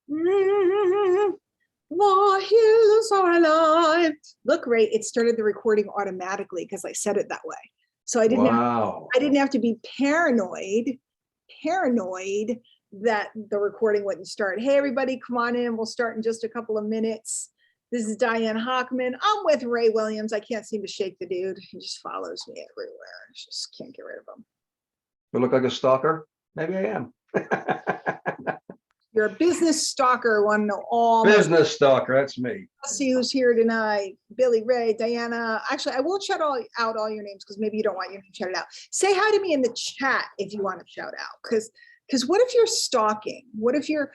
The hills are alive. Look, Ray, it started the recording automatically because I said it that way. So I Wow. didn't have to be paranoid that the recording wouldn't start. Hey, everybody, come on in. We'll start in just a couple of minutes. This is Diane Hockman. I'm with Ray Williams. I can't seem to shake the dude. He just follows me everywhere. I just can't get rid of him. You look like a stalker? Maybe I am. You're a business stalker. Want to know all Business stalker, that's me. see who's here tonight. Billy, Ray, Diana. Actually, I will shout out all your names because maybe you don't want your name shouted out. Say hi to me in the chat if you want to shout out. Because what if you're stalking? What if you're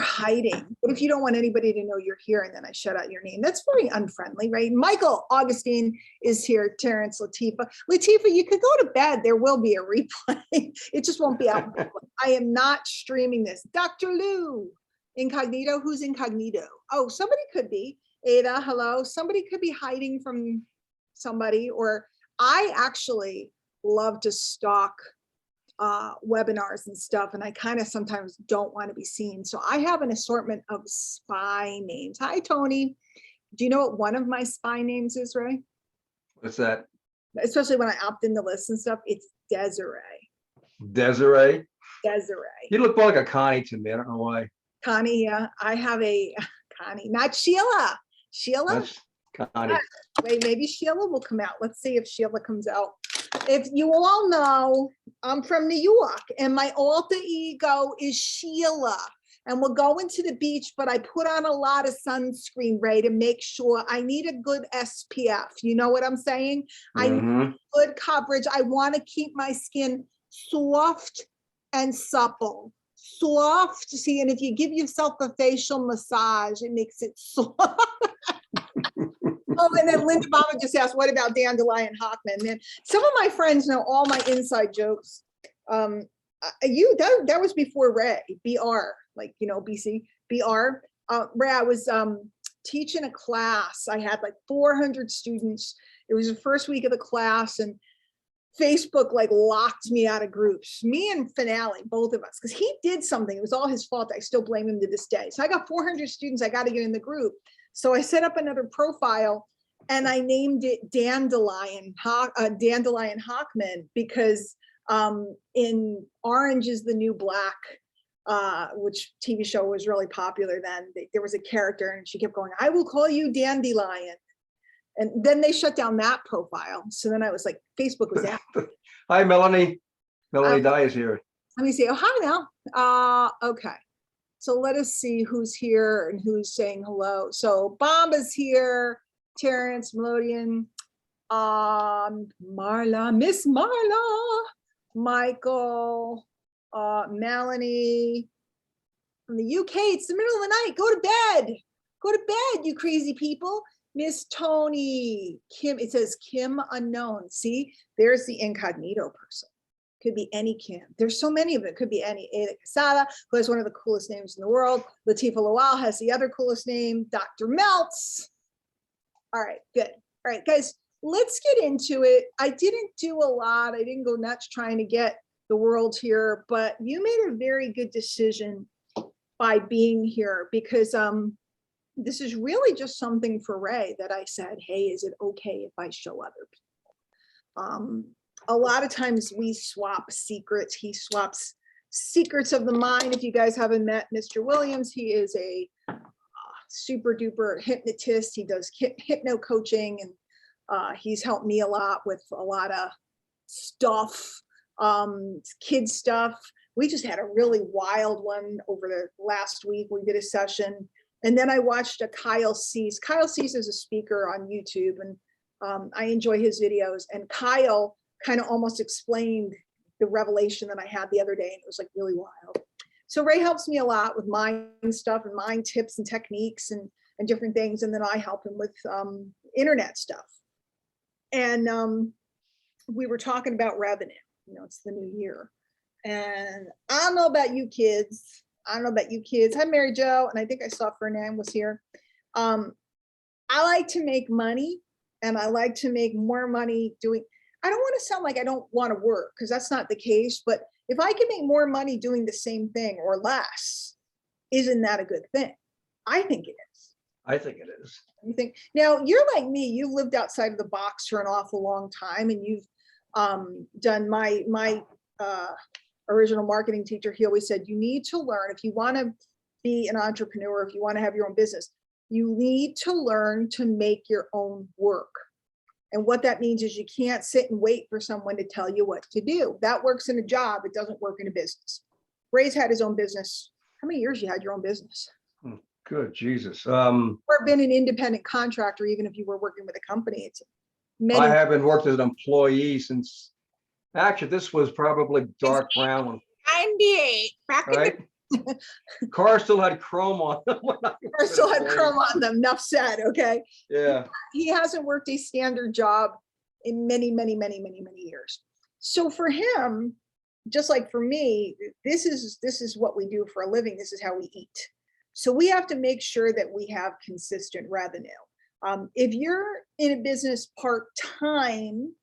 hiding? What if you don't want anybody to know you're here and then I shout out your name? That's very unfriendly, right? Michael Augustine is here. Terrence, Latifa. Latifa, you could go to bed. There will be a replay. It just won't be out. I am not streaming this. Dr. Lou, incognito. Who's incognito? Oh, somebody could be. Ada, hello. Somebody could be hiding from somebody, or I actually love to stalk webinars and stuff, and I kind of sometimes don't want to be seen. So I have an assortment of spy names. Hi, Tony. Do you know what one of my spy names is, Ray? What's that? Especially when I opt in the list and stuff, it's Desiree. Desiree? Desiree. You look more like a Connie to me. I don't know why. Connie, yeah. I have a Connie, not Sheila. Sheila? That's Connie. Wait, maybe Sheila will come out. Let's see if Sheila comes out. If you all know, I'm from New York and my alter ego is Sheila. And we're going to the beach, but I put on a lot of sunscreen, Ray, to make sure. I need a good SPF. You know what I'm saying? I need good coverage. I want to keep my skin soft and supple. Soft, see, and if you give yourself a facial massage, it makes it soft. Oh, and then Linda Bama just asked, what about Dandelion Hockman? Man, some of my friends know all my inside jokes. That was before Ray, BR, like, you know, BC, BR. Ray, I was teaching a class. I had like 400 students. It was the first week of the class, and Facebook like locked me out of groups, me and Finale, both of us, because he did something. It was all his fault. I still blame him to this day. So I got 400 students. I got to get in the group. So I set up another profile and I named it Dandelion Hockman because in Orange is the New Black, which TV show was really popular then, there was a character and she kept going, I will call you Dandelion. And then they shut down that profile. So then I was like, Facebook was out. Hi, Melanie. Melanie Dye is here. Let me see. Oh, hi, Mel. Okay. So let us see who's here and who's saying hello. So Bomba's here, Terrence, Melodian, Marla, Miss Marla, Michael, Melanie. From the UK, it's the middle of the night. Go to bed. Go to bed, you crazy people. Miss Tony, Kim, it says Kim Unknown. See, there's the incognito person. Could be any Kim. There's so many of them. It could be any. Ada Casada, who has one of the coolest names in the world. Latifa Lawal has the other coolest name. Dr. Meltz. All right, good. All right, guys, let's get into it. I didn't do a lot. I didn't go nuts trying to get the world here, but you made a very good decision by being here because this is really just something for Ray that I said, hey, is it okay if I show other people? A lot of times we swap secrets. He swaps secrets of the mind. If you guys haven't met Mr. Williams, he is a super duper hypnotist. He does hypno coaching and he's helped me a lot with a lot of stuff, kid stuff. We just had a really wild one over the last week. We did a session. And then I watched a Kyle Cease. Kyle Cease is a speaker on YouTube, and I enjoy his videos. And Kyle kind of almost explained the revelation that I had the other day, and it was like really wild. So Ray helps me a lot with mind stuff and mind tips and techniques and different things. And then I help him with internet stuff. And we were talking about revenue. You know, it's the new year. And I don't know about you kids. Hi, Mary Jo. And I think I saw Fernand was here. I like to make money, and I like to make more money doing, I don't want to sound like I don't want to work, because that's not the case. But if I can make more money doing the same thing or less, Isn't that a good thing? I think it is. I think it is. You think now you're like me, you lived outside of the box for an awful long time, and you've done my original marketing teacher. He always said, you need to learn if you want to be an entrepreneur, if you want to have your own business, you need to learn to make your own work. And what that means is you can't sit and wait for someone to tell you what to do. That works in a job. It doesn't work in a business. Ray's had his own business. How many years you had your own business? Good Jesus. Or been an independent contractor, even if you were working with a company. It's many. I haven't worked as an employee since, actually, this was probably dark brown one, 98. Back in right? Car still had chrome on them. when I the was still an had employee. chrome on them. Enough said. Okay. Yeah, He hasn't worked a standard job in many years. So for him, just like for me, this is what we do for a living. This is how we eat. So we have to make sure that we have consistent revenue. If you're in a business part-time,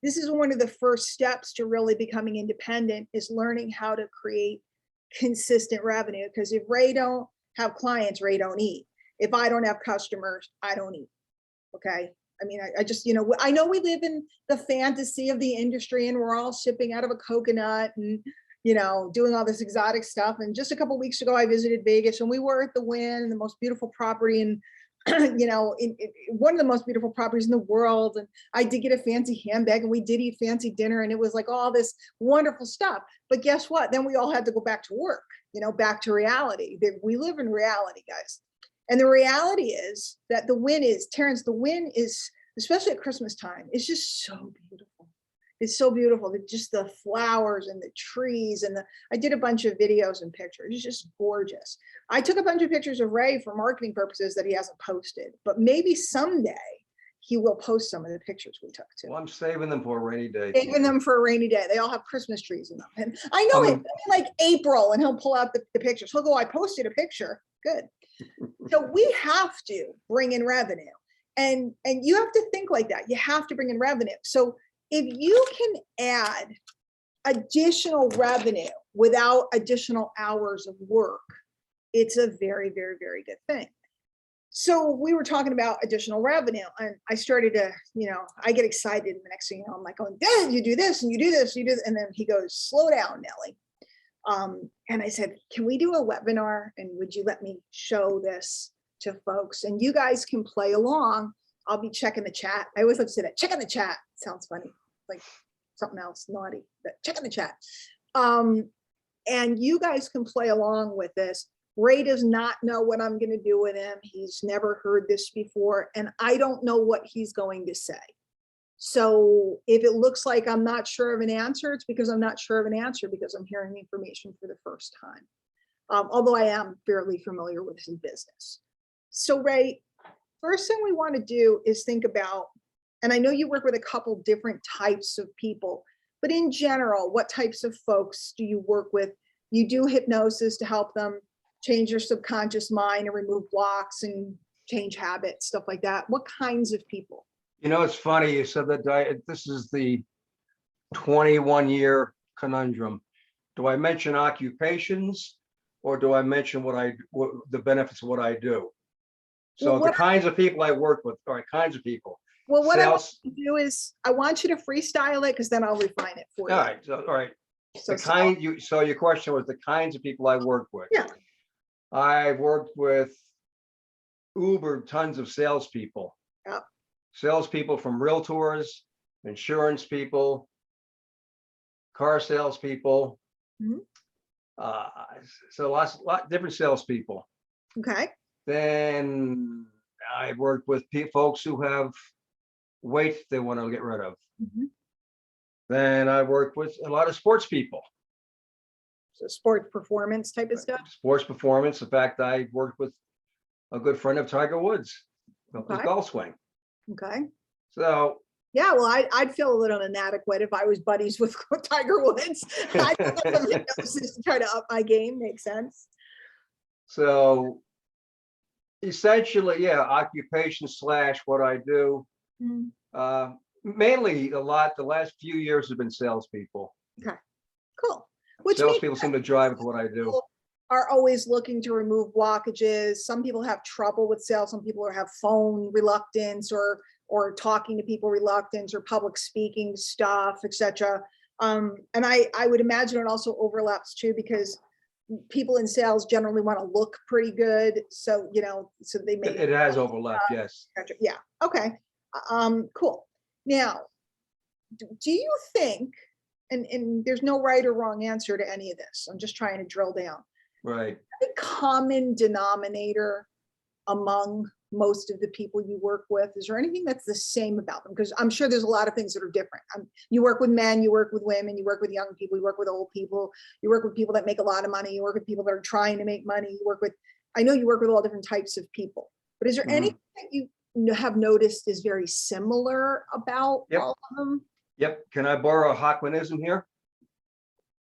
this is one of the first steps to really becoming independent, is learning how to create consistent revenue. Because if Ray don't have clients, Ray don't eat. If I don't have customers, I don't eat. Okay. I mean, I just, I know we live in the fantasy of the industry and we're all sipping out of a coconut and, doing all this exotic stuff. And just a couple of weeks ago, I visited Vegas and we were at the Wynn, the most beautiful property in, one of the most beautiful properties in the world. And I did get a fancy handbag and we did eat fancy dinner and it was like all this wonderful stuff. But guess what? Then we all had to go back to work, back to reality. We live in reality, guys. And the reality is that the Wynn is, Terrence, the Wynn is, especially at Christmas time, it's just so beautiful. It's so beautiful. Just the flowers and the trees and I did a bunch of videos and pictures. It's just gorgeous. I took a bunch of pictures of Ray for marketing purposes that he hasn't posted, but maybe someday he will post some of the pictures we took too. well, I'm saving them for a rainy day. Saving them for a rainy day. They all have Christmas trees in them. And I know it like April and he'll pull out the pictures. He'll go, I posted a picture. Good. So we have to bring in revenue, and you have to think like that. You have to bring in revenue. So if you can add additional revenue without additional hours of work, it's a very good thing. So we were talking about additional revenue, and I started to, I get excited, and the next thing you know, I'm like, oh, Dad, you do this and you do this, you do this. And then he goes, slow down, Nellie. And I said, can we do a webinar? And would you let me show this to folks? And you guys can play along. I'll be checking the chat. I always like to say that, check in the chat. Sounds funny, like something else naughty, but check in the chat. And you guys can play along with this. Ray does not know what I'm going to do with him. He's never heard this before. And I don't know what he's going to say. So if it looks like I'm not sure of an answer, it's because I'm not sure of an answer because I'm hearing the information for the first time. Although I am fairly familiar with his business. So Ray, first thing we want to do is think about, and I know you work with a couple different types of people, but in general, what types of folks do you work with? You do hypnosis to help them change their subconscious mind and remove blocks and change habits, stuff like that. What kinds of people? It's funny you said that. This is the 21-year conundrum. Do I mention occupations or do I mention the benefits of what I do? So Well, the kinds of people I work with, all right, kinds of people. Well, what I want Sales. to do is I want you to freestyle it because then I'll refine it for you. All right, all right. So, So your question was the kinds of people I work with. Yeah. I've worked with tons of salespeople. Yep. Salespeople from realtors, insurance people, car salespeople. Mhm. So lot different salespeople. Okay. Then I've worked with folks who have weight they want to get rid of. Mhm. Then I worked with a lot of sports people. So sports performance type of stuff. Sports performance. In fact, I worked with a good friend of Tiger Woods, his Okay. golf swing. Okay. So Yeah, well, I'd feel a little inadequate if I was buddies with Tiger Woods. I'd do some hypnosis to try to up my game. Makes sense. So essentially, yeah, occupation / what I do. Mhm. Mainly the last few years have been salespeople. Cool. Which means Salespeople seem to drive with what I do. people are always looking to remove blockages. Some people have trouble with sales. Some people have phone reluctance or talking to people reluctance or public speaking stuff, etc. And I would imagine it also overlaps too, because people in sales generally want to look pretty good. So, so they may. It has overlap, yes. Yeah. Okay. Cool. Now, do you think, and there's no right or wrong answer to any of this. I'm just trying to drill down. Right. The common denominator among most of the people you work with, is there anything that's the same about them? Because I'm sure there's a lot of things that are different. You work with men, you work with women, you work with young people, you work with old people, you work with people that make a lot of money, you work with people that are trying to make money, I know you work with all different types of people, but is there anything that you have noticed is very similar about all of them? Yep. Can I borrow a Hockmanism here?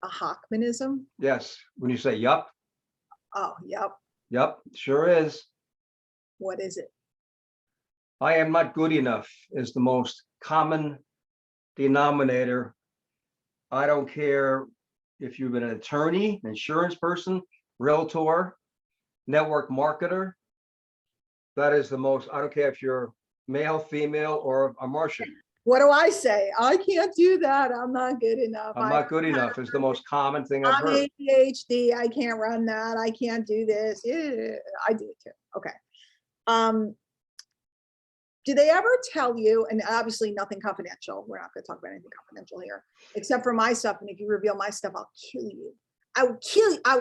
A Hockmanism? Yes. When you say yup. Oh, yep. Yep, sure is. What is it? I am not good enough is the most common denominator. I don't care if you've been an attorney, insurance person, realtor, network marketer. That is the most, I don't care if you're male, female, or a Martian. What do I say? I can't do that. I'm not good enough. I'm not good enough is the most common thing I've I'm heard. ADHD. I can't run that. I can't do this. Yeah, I do it too. Okay. Do they ever tell you, and obviously nothing confidential, we're not going to talk about anything confidential here, except for my stuff. And if you reveal my stuff, I'll kill you. I will kill you. I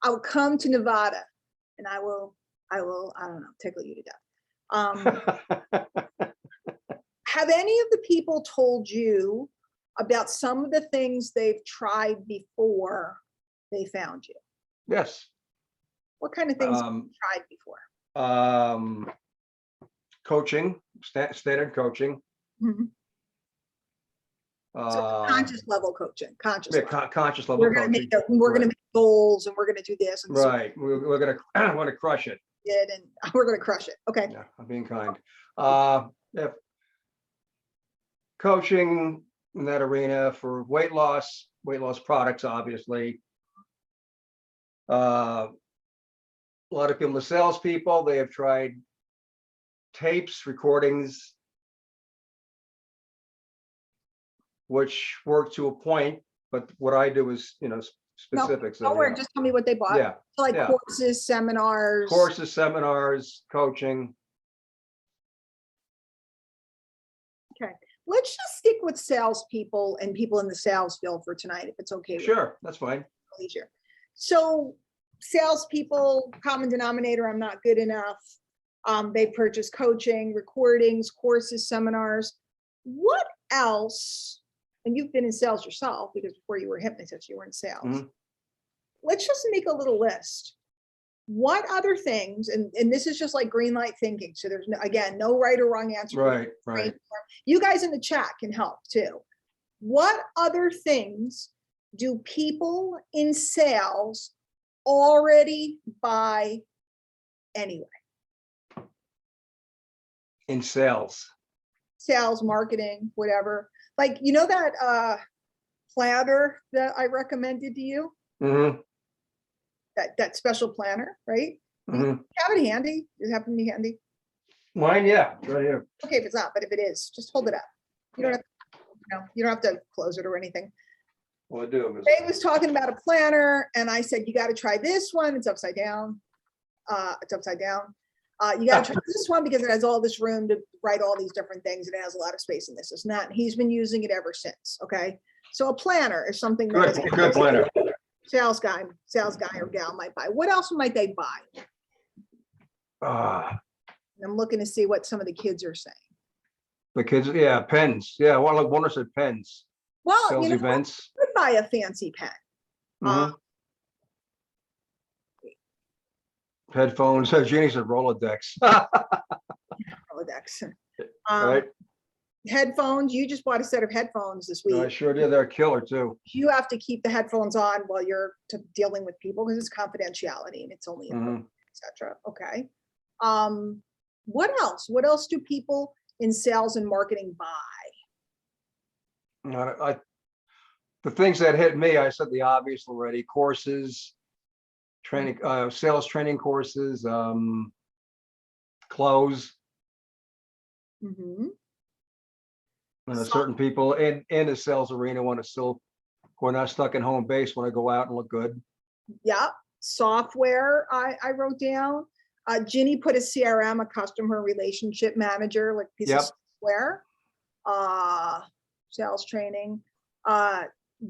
will come to Nevada and I don't know, tickle you to death. Have any of the people told you about some of the things they've tried before they found you? Yes. What kind of things have you tried before? Coaching, standard coaching. Mhm. So conscious level coaching, conscious level. Conscious level We're coaching. going to make goals and we're going to do this. And Right. We're going to want to crush it. And we're going to crush it. Okay. Yeah, I'm being kind. Yeah. Coaching in that arena for weight loss products, obviously. A lot of people, the salespeople, they have tried tapes, recordings, which work to a point, but what I do is, specifics. Don't worry, just tell me what they bought. Yeah. So like yeah. courses, seminars. Coaching. Okay. Let's just stick with salespeople and people in the sales field for tonight, if it's okay. Sure, that's fine. Easier. So salespeople, common denominator, I'm not good enough. They purchase coaching, recordings, courses, seminars. What else? And you've been in sales yourself, because before you were a hypnotist, you were in sales. Mhm. Let's just make a little list. What other things, and this is just like green light thinking. So there's no right or wrong answer. Right. You guys in the chat can help too. What other things do people in sales already buy anyway? In sales. Sales, marketing, whatever. Like, that planner that I recommended to you? Mm-hmm. That special planner, right? Mm-hmm. Have it handy. Does it happen to be handy? Mine, yeah, right here. Okay, if it's not, but if it is, just hold it up. You don't have to close it or anything. Well, I do. Dave was talking about a planner, and I said, you got to try this one. It's upside down. You got to try this one because it has all this room to write all these different things, and it has a lot of space in this and that. And he's been using it ever since. Okay, so a planner is something that Good planner. Sales guy or gal might buy. What else might they buy? I'm looking to see what some of the kids are saying. The kids, yeah, pens. Yeah, well, like one said pens. Well, Sales events. you could buy a fancy pen. Mhm. Headphones. Jeannie said Rolodex. Rolodex. Right. Headphones. You just bought a set of headphones this week. I sure did. They're killer too. You have to keep the headphones on while you're dealing with people because it's confidentiality and it's only etc. Okay. What else? What else do people in sales and marketing buy? The things that hit me, I said the obvious already: courses, training, sales training courses, clothes, Mhm. and So- certain people in the sales arena want to still, who are not stuck in home base, want to go out and look good. Yeah, software I wrote down. Ginny put a CRM, a customer relationship manager, like piece of Yep. software. Sales training.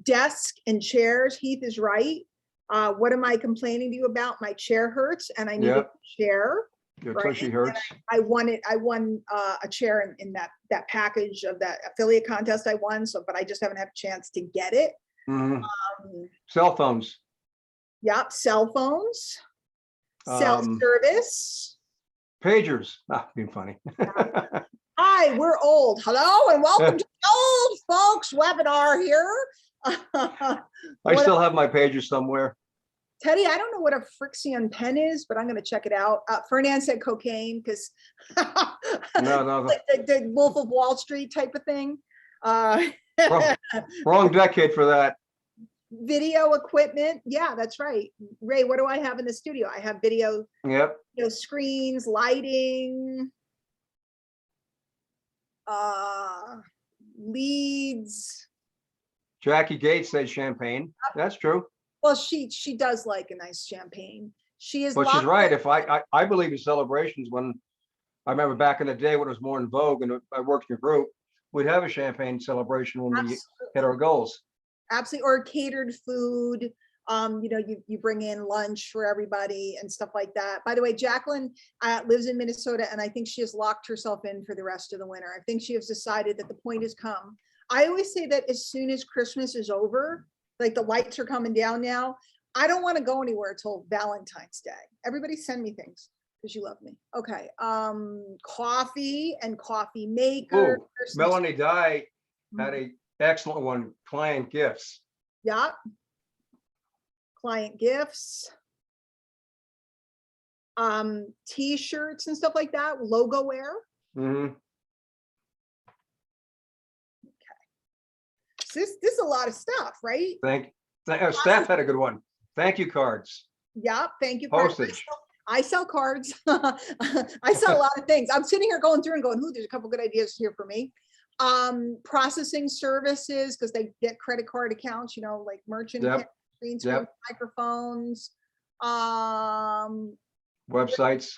Desk and chairs. Heath is right. What am I complaining to you about? My chair hurts and I need a Yep. chair. Your Right. tushy hurts. I won a chair in that package of that affiliate contest I won. So, but I just haven't had a chance to get it. Mhm. Um, Cell phones. Yep, cell phones, cell service. Pagers. Being funny. Hi, we're old. Hello and welcome to the Old Folks webinar here. I still have my pager somewhere. Teddy, I don't know what a Frixion pen is, but I'm going to check it out. Fernand said cocaine because No. like the Wolf of Wall Street type of thing. Wrong decade for that. Video equipment. Yeah, that's right. Ray, what do I have in the studio? I have video, Yep. Screens, lighting, leads. Jackie Gates said champagne. That's true. Well, she does like a nice champagne. She is, But she's right. If I believe in celebrations. When I remember back in the day when it was more in vogue and I worked in a group, we'd have a champagne celebration when we hit our goals. Absolutely, or catered food. You bring in lunch for everybody and stuff like that. By the way, Jacqueline lives in Minnesota, and I think she has locked herself in for the rest of the winter. I think she has decided that the point has come. I always say that as soon as Christmas is over, like the lights are coming down now, I don't want to go anywhere till Valentine's Day. Everybody send me things because you love me. Okay. Coffee and coffee maker. Ooh, Melanie Dye had a excellent one. Client gifts. Yeah. Client gifts. T-shirts and stuff like that. Logo wear. Mm-hmm. So this is a lot of stuff, right? Staff had a good one. Thank you cards. Yeah, thank you. Postage. I sell cards. I sell a lot of things. I'm sitting here going through and going, there's a couple good ideas here for me. Processing services, because they get credit card accounts, like merchant accounts, green screen microphones, websites.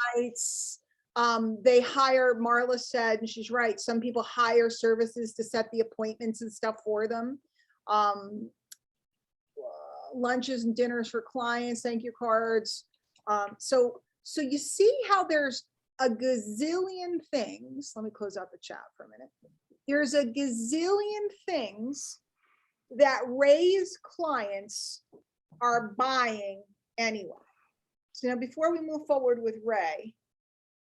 They hire, Marla said, and she's right, some people hire services to set the appointments and stuff for them. Lunches and dinners for clients, thank you cards. So you see how there's a gazillion things. Let me close out the chat for a minute. There's a gazillion things that Ray's clients are buying anyway. So now before we move forward with Ray,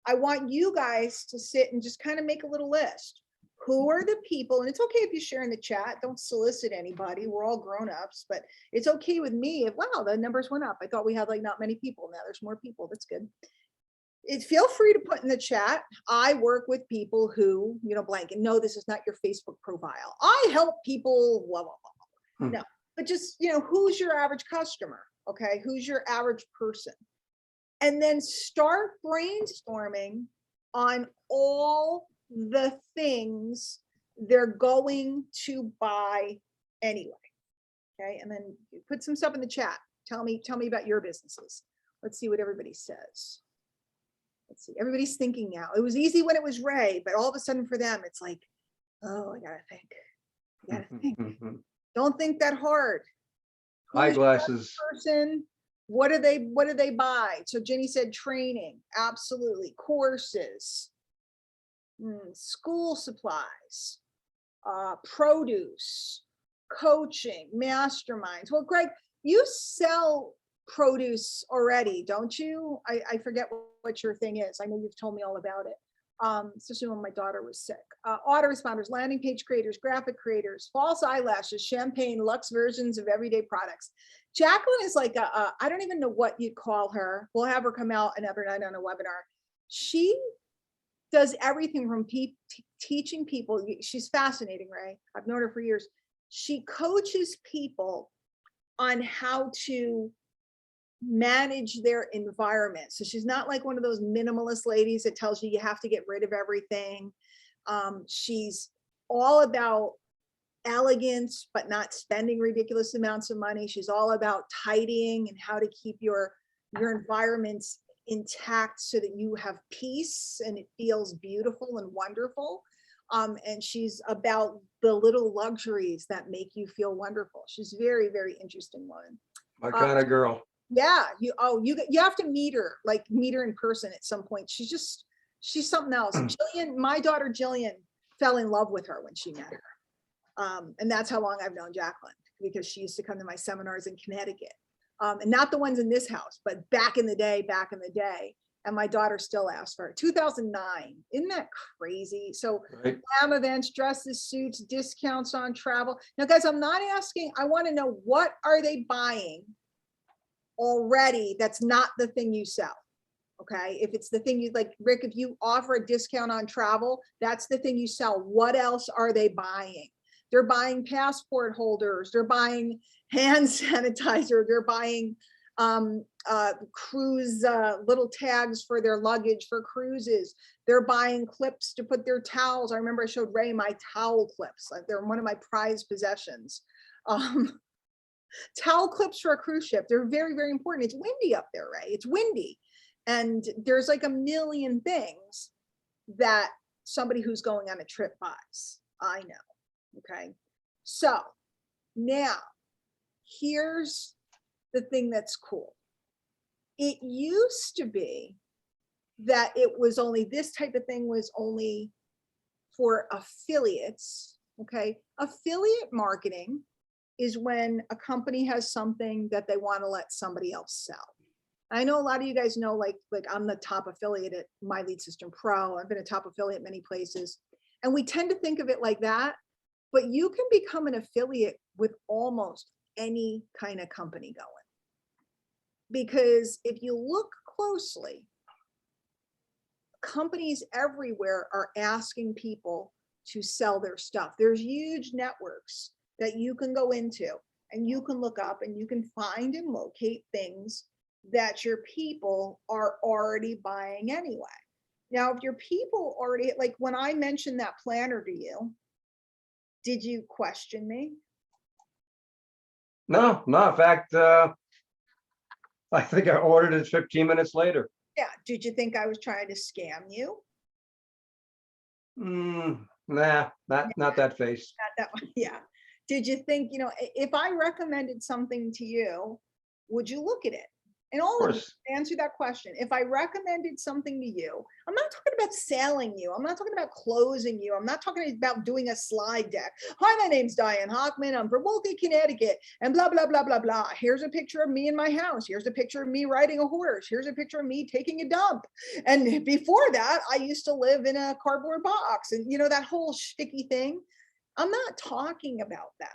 I want you guys to sit and just kind of make a little list. Who are the people, and it's okay if you share in the chat, don't solicit anybody, we're all grown-ups, but it's okay with me if, wow, the numbers went up. I thought we had like not many people, now there's more people, that's good. Feel free to put in the chat, I work with people who, blank, and no, this is not your Facebook profile. I help people, blah, blah, blah. No, but just, who's your average customer? Okay, who's your average person? And then start brainstorming on all the things they're going to buy anyway. Okay, and then put some stuff in the chat. Tell me about your businesses. Let's see what everybody says. Let's see, everybody's thinking now. It was easy when it was Ray, but all of a sudden for them, it's like, oh, I gotta think. I gotta think. Don't think that hard. Eyeglasses. Person. What do they buy? So Jenny said training, absolutely. Courses, school supplies, produce, coaching, masterminds. Well, Greg, you sell produce already, don't you? I forget what your thing is. I know you've told me all about it. Especially when my daughter was sick. Autoresponders, landing page creators, graphic creators, false eyelashes, champagne, luxe versions of everyday products. Jacqueline is like I don't even know what you'd call her. We'll have her come out another night on a webinar. She does everything from teaching people. She's fascinating, Ray. I've known her for years. She coaches people on how to manage their environment. So she's not like one of those minimalist ladies that tells you you have to get rid of everything. She's all about elegance, but not spending ridiculous amounts of money. She's all about tidying and how to keep your environments intact so that you have peace and it feels beautiful and wonderful. And she's about the little luxuries that make you feel wonderful. She's very, very interesting woman. My kind of girl. Yeah, you have to meet her, like meet her in person at some point. She's something else. Jillian, my daughter Jillian fell in love with her when she met her. And that's how long I've known Jacqueline, because she used to come to my seminars in Connecticut. And not the ones in this house, but back in the day. And my daughter still asks for it. 2009. Isn't that crazy? So Right. glam events, dresses, suits, discounts on travel. Now, guys, I'm not asking, I want to know, what are they buying already that's not the thing you sell? Okay, if it's the thing you like, Rick, if you offer a discount on travel, that's the thing you sell. What else are they buying? They're buying passport holders, they're buying hand sanitizer, they're buying cruise little tags for their luggage for cruises. They're buying clips to put their towels. I remember I showed Ray my towel clips. They're one of my prized possessions. Towel clips for a cruise ship. They're very, very important. It's windy up there, Ray. It's windy. And there's like a million things that somebody who's going on a trip buys. I know. Okay. So now here's the thing that's cool. It used to be that it was only, this type of thing was only for affiliates. Okay. Affiliate marketing is when a company has something that they want to let somebody else sell. I know a lot of you guys know, like I'm the top affiliate at My Lead System Pro. I've been a top affiliate many places. And we tend to think of it like that, but you can become an affiliate with almost any kind of company going. Because if you look closely, companies everywhere are asking people to sell their stuff. There's huge networks that you can go into and you can look up and you can find and locate things that your people are already buying anyway. Now, if your people already, like when I mentioned that planner to you, did you question me? No, in fact, I think I ordered it 15 minutes later. Yeah. Did you think I was trying to scam you? Nah, not that face. Not that one. Yeah. Did you think, if I recommended something to you, would you look at it? And all of you answer that question. If I recommended something to you, I'm not talking about selling you. I'm not talking about closing you. I'm not talking about doing a slide deck. Hi, my name's Diane Hockman. I'm from Wilkie, Connecticut, and blah, blah, blah, blah, blah. Here's a picture of me in my house. Here's a picture of me riding a horse. Here's a picture of me taking a dump. And before that, I used to live in a cardboard box and, that whole sticky thing. I'm not talking about that.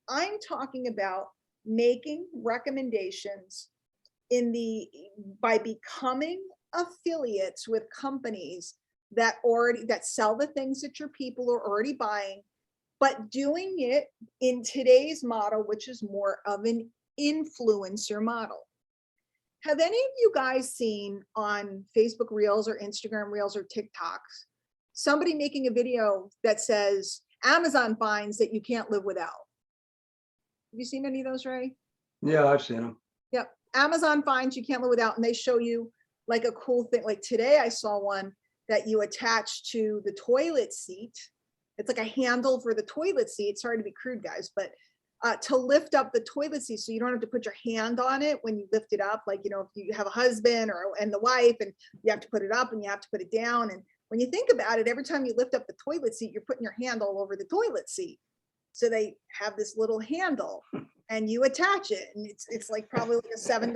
I'm talking about making recommendations by becoming affiliates with companies that sell the things that your people are already buying, but doing it in today's model, which is more of an influencer model. Have any of you guys seen on Facebook Reels or Instagram Reels or TikToks, somebody making a video that says Amazon finds that you can't live without? Have you seen any of those, Ray? Yeah, I've seen them. Yep. Amazon finds you can't live without, and they show you like a cool thing. Like today I saw one that you attach to the toilet seat. It's like a handle for the toilet seat. Sorry to be crude, guys, but to lift up the toilet seat so you don't have to put your hand on it when you lift it up. Like, if you have a husband and the wife, and you have to put it up and you have to put it down. And when you think about it, every time you lift up the toilet seat, you're putting your hand all over the toilet seat. So they have this little handle and you attach it, and it's like probably like a $7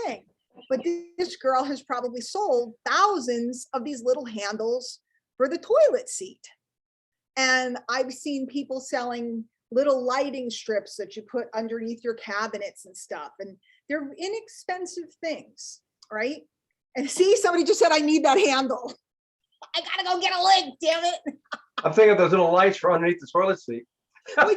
thing. But this girl has probably sold thousands of these little handles for the toilet seat. And I've seen people selling little lighting strips that you put underneath your cabinets and stuff. And they're inexpensive things, right? And see, somebody just said, I need that handle. I gotta go get a link, damn it. I'm thinking of those little lights for underneath the toilet seat. Well,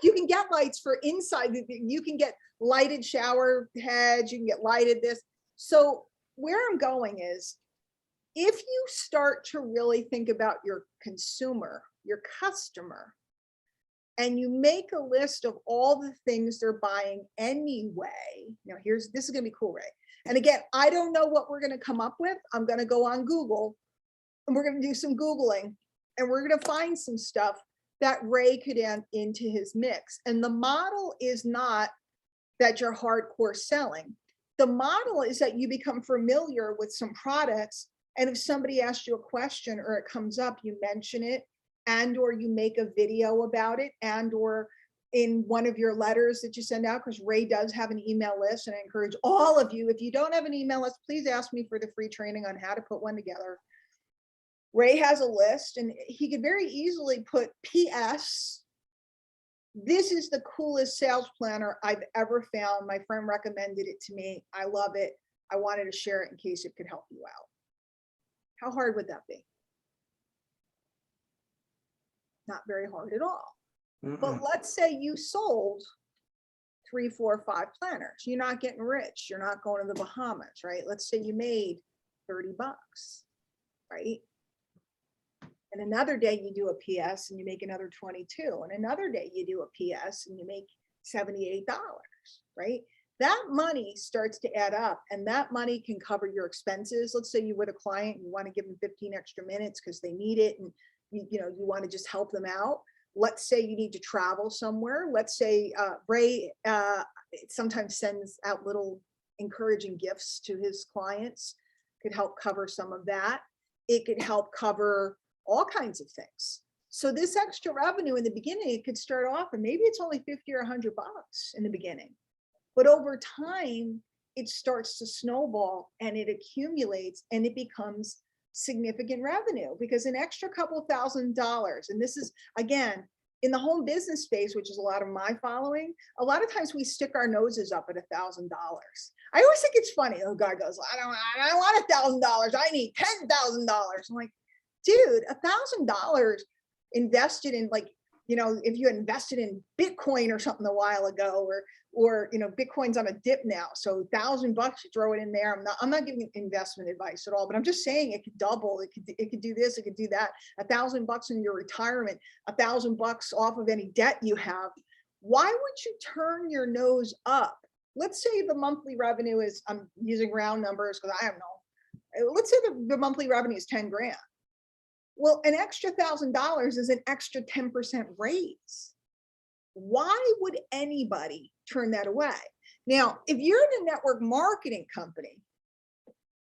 you can get lights for inside. You can get lighted shower heads, you can get lighted this. So where I'm going is, if you start to really think about your consumer, your customer, and you make a list of all the things they're buying anyway. Now this is gonna be cool, Ray. And again, I don't know what we're gonna come up with. I'm gonna go on Google and we're gonna do some Googling and we're gonna find some stuff that Ray could add into his mix. And the model is not that you're hardcore selling. The model is that you become familiar with some products, and if somebody asks you a question or it comes up, you mention it, and or you make a video about it, and or in one of your letters that you send out, because Ray does have an email list, and I encourage all of you, if you don't have an email list, please ask me for the free training on how to put one together. Ray has a list, and he could very easily put PS, this is the coolest sales planner I've ever found. My friend recommended it to me. I love it. I wanted to share it in case it could help you out. How hard would that be? Not very hard at all. But let's say you sold 3, 4, 5 planners. You're not getting rich. You're not going to the Bahamas, right? Let's say you made $30, right? And another day you do a PS and you make another 22. And another day you do a PS and you make $78, right? That money starts to add up, and that money can cover your expenses. Let's say you're with a client, you want to give them 15 extra minutes because they need it, and you want to just help them out. Let's say you need to travel somewhere. Let's say Ray sometimes sends out little encouraging gifts to his clients. Could help cover some of that. It could help cover all kinds of things. So this extra revenue in the beginning, it could start off and maybe it's only 50 or $100 in the beginning. But over time, it starts to snowball and it accumulates and it becomes significant revenue, because an extra couple $1,000, and this is, again, in the home business space, which is a lot of my following, a lot of times we stick our noses up at $1,000. I always think it's funny. Oh, guy goes, I don't want $1,000. I need $10,000. I'm like, dude, $1,000 invested in, like, if you had invested in Bitcoin or something a while ago, or Bitcoin's on a dip now, so $1,000 you throw it in there. I'm not giving investment advice at all, but I'm just saying it could double. It could do this. It could do that. $1,000 in your retirement, $1,000 off of any debt you have. Why would you turn your nose up? Let's say the monthly revenue is, I'm using round numbers because I don't know. Let's say the monthly revenue is 10 grand. Well, an extra $1,000 is an extra 10% raise. Why would anybody turn that away? Now, if you're in a network marketing company,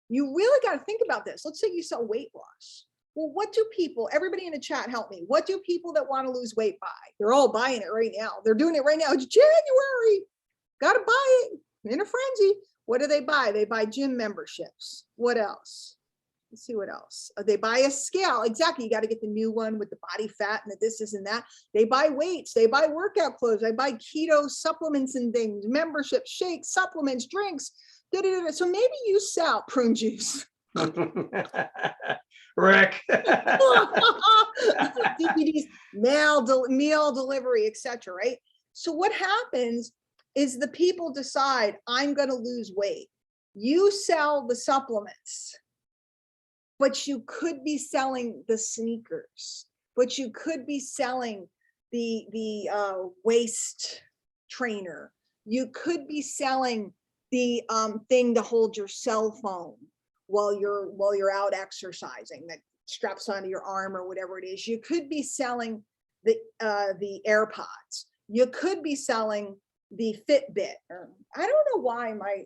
you really got to think about this. Let's say you sell weight loss. Well, what do people, everybody in the chat, help me. What do people that want to lose weight buy? They're all buying it right now. They're doing it right now. It's January. Got to buy it in a frenzy. What do they buy? They buy gym memberships. What else? Let's see what else. They buy a scale. Exactly. You got to get the new one with the body fat and the this and that. They buy weights. They buy workout clothes. They buy keto supplements and things, memberships, shakes, supplements, drinks. So maybe you sell prune juice. Rick. DVDs, meal delivery, etc. Right? So what happens is the people decide, I'm going to lose weight. You sell the supplements, but you could be selling the sneakers, but you could be selling the waist trainer. You could be selling the thing to hold your cell phone while you're out exercising that straps onto your arm or whatever it is. You could be selling the AirPods. You could be selling the Fitbit. I don't know why my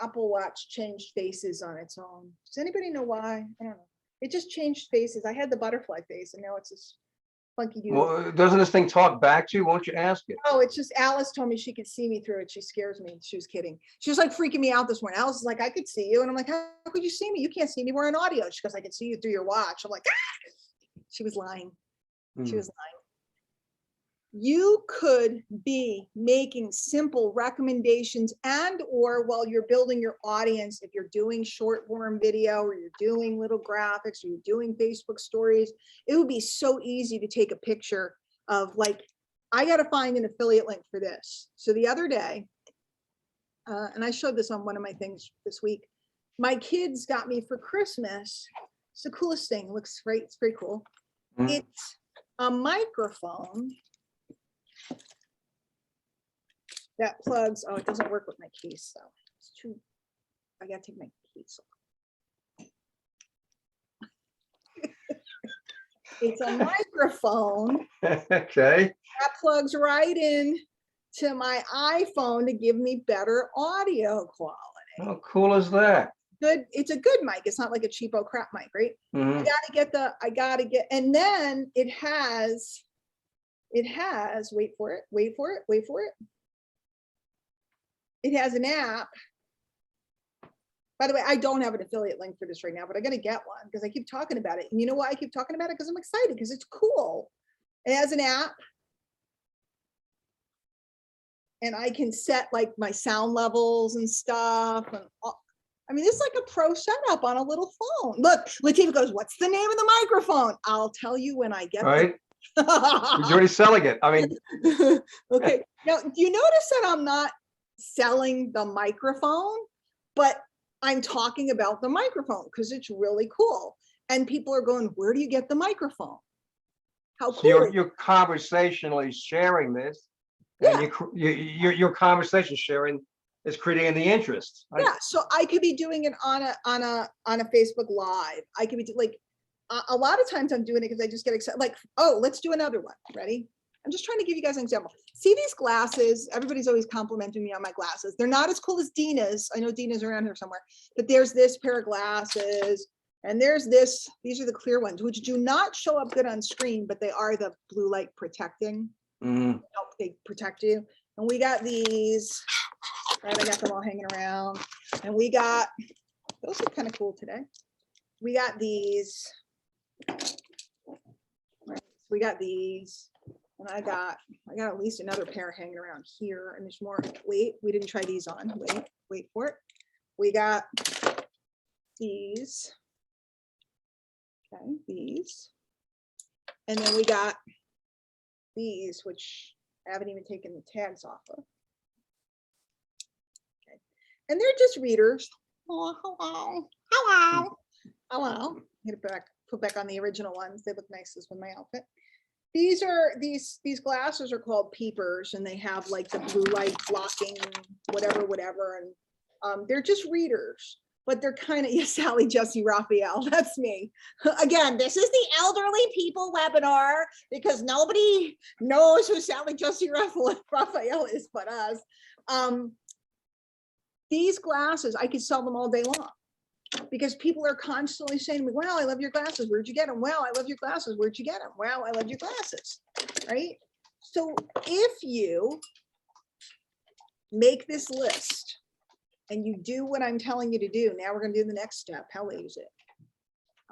Apple Watch changed faces on its own. Does anybody know why? I don't know. It just changed faces. I had the butterfly face and now it's this funky dude. Well, doesn't this thing talk back to you? Won't you ask it? Oh, it's just Alice told me she could see me through it. She scares me. She was kidding. She was like freaking me out this morning. Alice is like, I could see you. And I'm like, how could you see me? You can't see me. We're on audio. She goes, I can see you through your watch. I'm like, ah! She was lying. She was lying. You could be making simple recommendations, and or while you're building your audience, if you're doing short form video or you're doing little graphics or you're doing Facebook stories, it would be so easy to take a picture of, like, I got to find an affiliate link for this. So the other day and I showed this on one of my things this week. My kids got me for Christmas. It's the coolest thing. It looks great. It's very cool. Mhm. It's a microphone that plugs. Oh, it doesn't work with my case, so it's too. I gotta take my case off. It's a microphone Okay, that plugs right in to my iPhone to give me better audio quality. how cool is that? Good, it's a good mic. It's not like a cheapo crap mic, right? I Mhm. gotta get, and then it has, wait for it, wait for it, wait for it. It has an app. By the way, I don't have an affiliate link for this right now, but I gotta get one because I keep talking about it. And you know why I keep talking about it? Because I'm excited, because it's cool. It has an app. And I can set like my sound levels and stuff. And I mean, it's like a pro setup on a little phone. Look, Latifah goes, what's the name of the microphone? I'll tell you when I get Right? He's the already selling it. I mean, okay. Now, do you notice that I'm not selling the microphone, but I'm talking about the microphone because it's really cool. And people are going, where do you get the microphone? How so cool. you're conversationally sharing this, and Yeah. your conversation sharing is creating the interest. Yeah, so I could be doing it on a Facebook Live. I could be like, a lot of times I'm doing it because I just get excited. Like, oh, let's do another one. Ready? I'm just trying to give you guys an example. See these glasses? Everybody's always complimenting me on my glasses. They're not as cool as Dina's. I know Dina's around here somewhere, but there's this pair of glasses, and there's this. These are the clear ones, which do not show up good on screen, but they are the blue light protecting. Mhm. They protect you. And we got these. Right, I got them all hanging around, and we got, those are kind of cool today. We got these. Right, we got these, and I got at least another pair hanging around here, and there's more. Wait, we didn't try these on. Wait for it. We got these. Okay, these, and then we got these, which I haven't even taken the tags off of. And they're just readers. Oh, hello, hello, hello. I'm gonna put back on the original ones. They look nice as with my outfit. These glasses are called peepers, and they have like the blue light blocking, whatever. And they're just readers, but they're kind of, yes, Sally, Jesse, Raphael, that's me. Again, this is the elderly people webinar because nobody knows who Sally, Jesse, Raphael is but us. These glasses, I could sell them all day long because people are constantly saying to me, wow, I love your glasses. Where'd you get them? Wow, I love your glasses. Where'd you get them? Wow, I love your glasses, right? So if you make this list and you do what I'm telling you to do, now we're gonna do the next step. How late is it?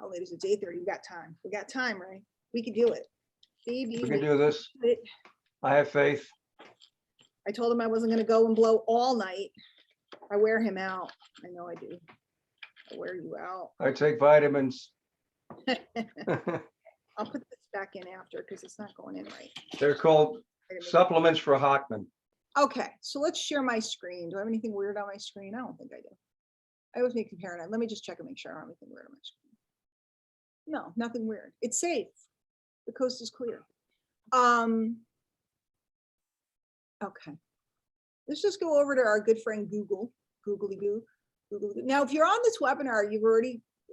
How late is it? It's 8:30. We got time. We got time, right? We could do it. Baby, We can do this. I have faith. I told him I wasn't gonna go and blow all night. I wear him out. I know I do. I wear you out. I take vitamins. I'll put this back in after because it's not going in right. They're called Wait a minute. supplements for Hockman. Okay, so let's share my screen. Do I have anything weird on my screen? I don't think I do. I always make comparing. Let me just check and make sure I don't have anything weird on my screen. No, nothing weird. It's safe. The coast is clear. Okay. Let's just go over to our good friend Google. Googly goo. Now, if you're on this webinar,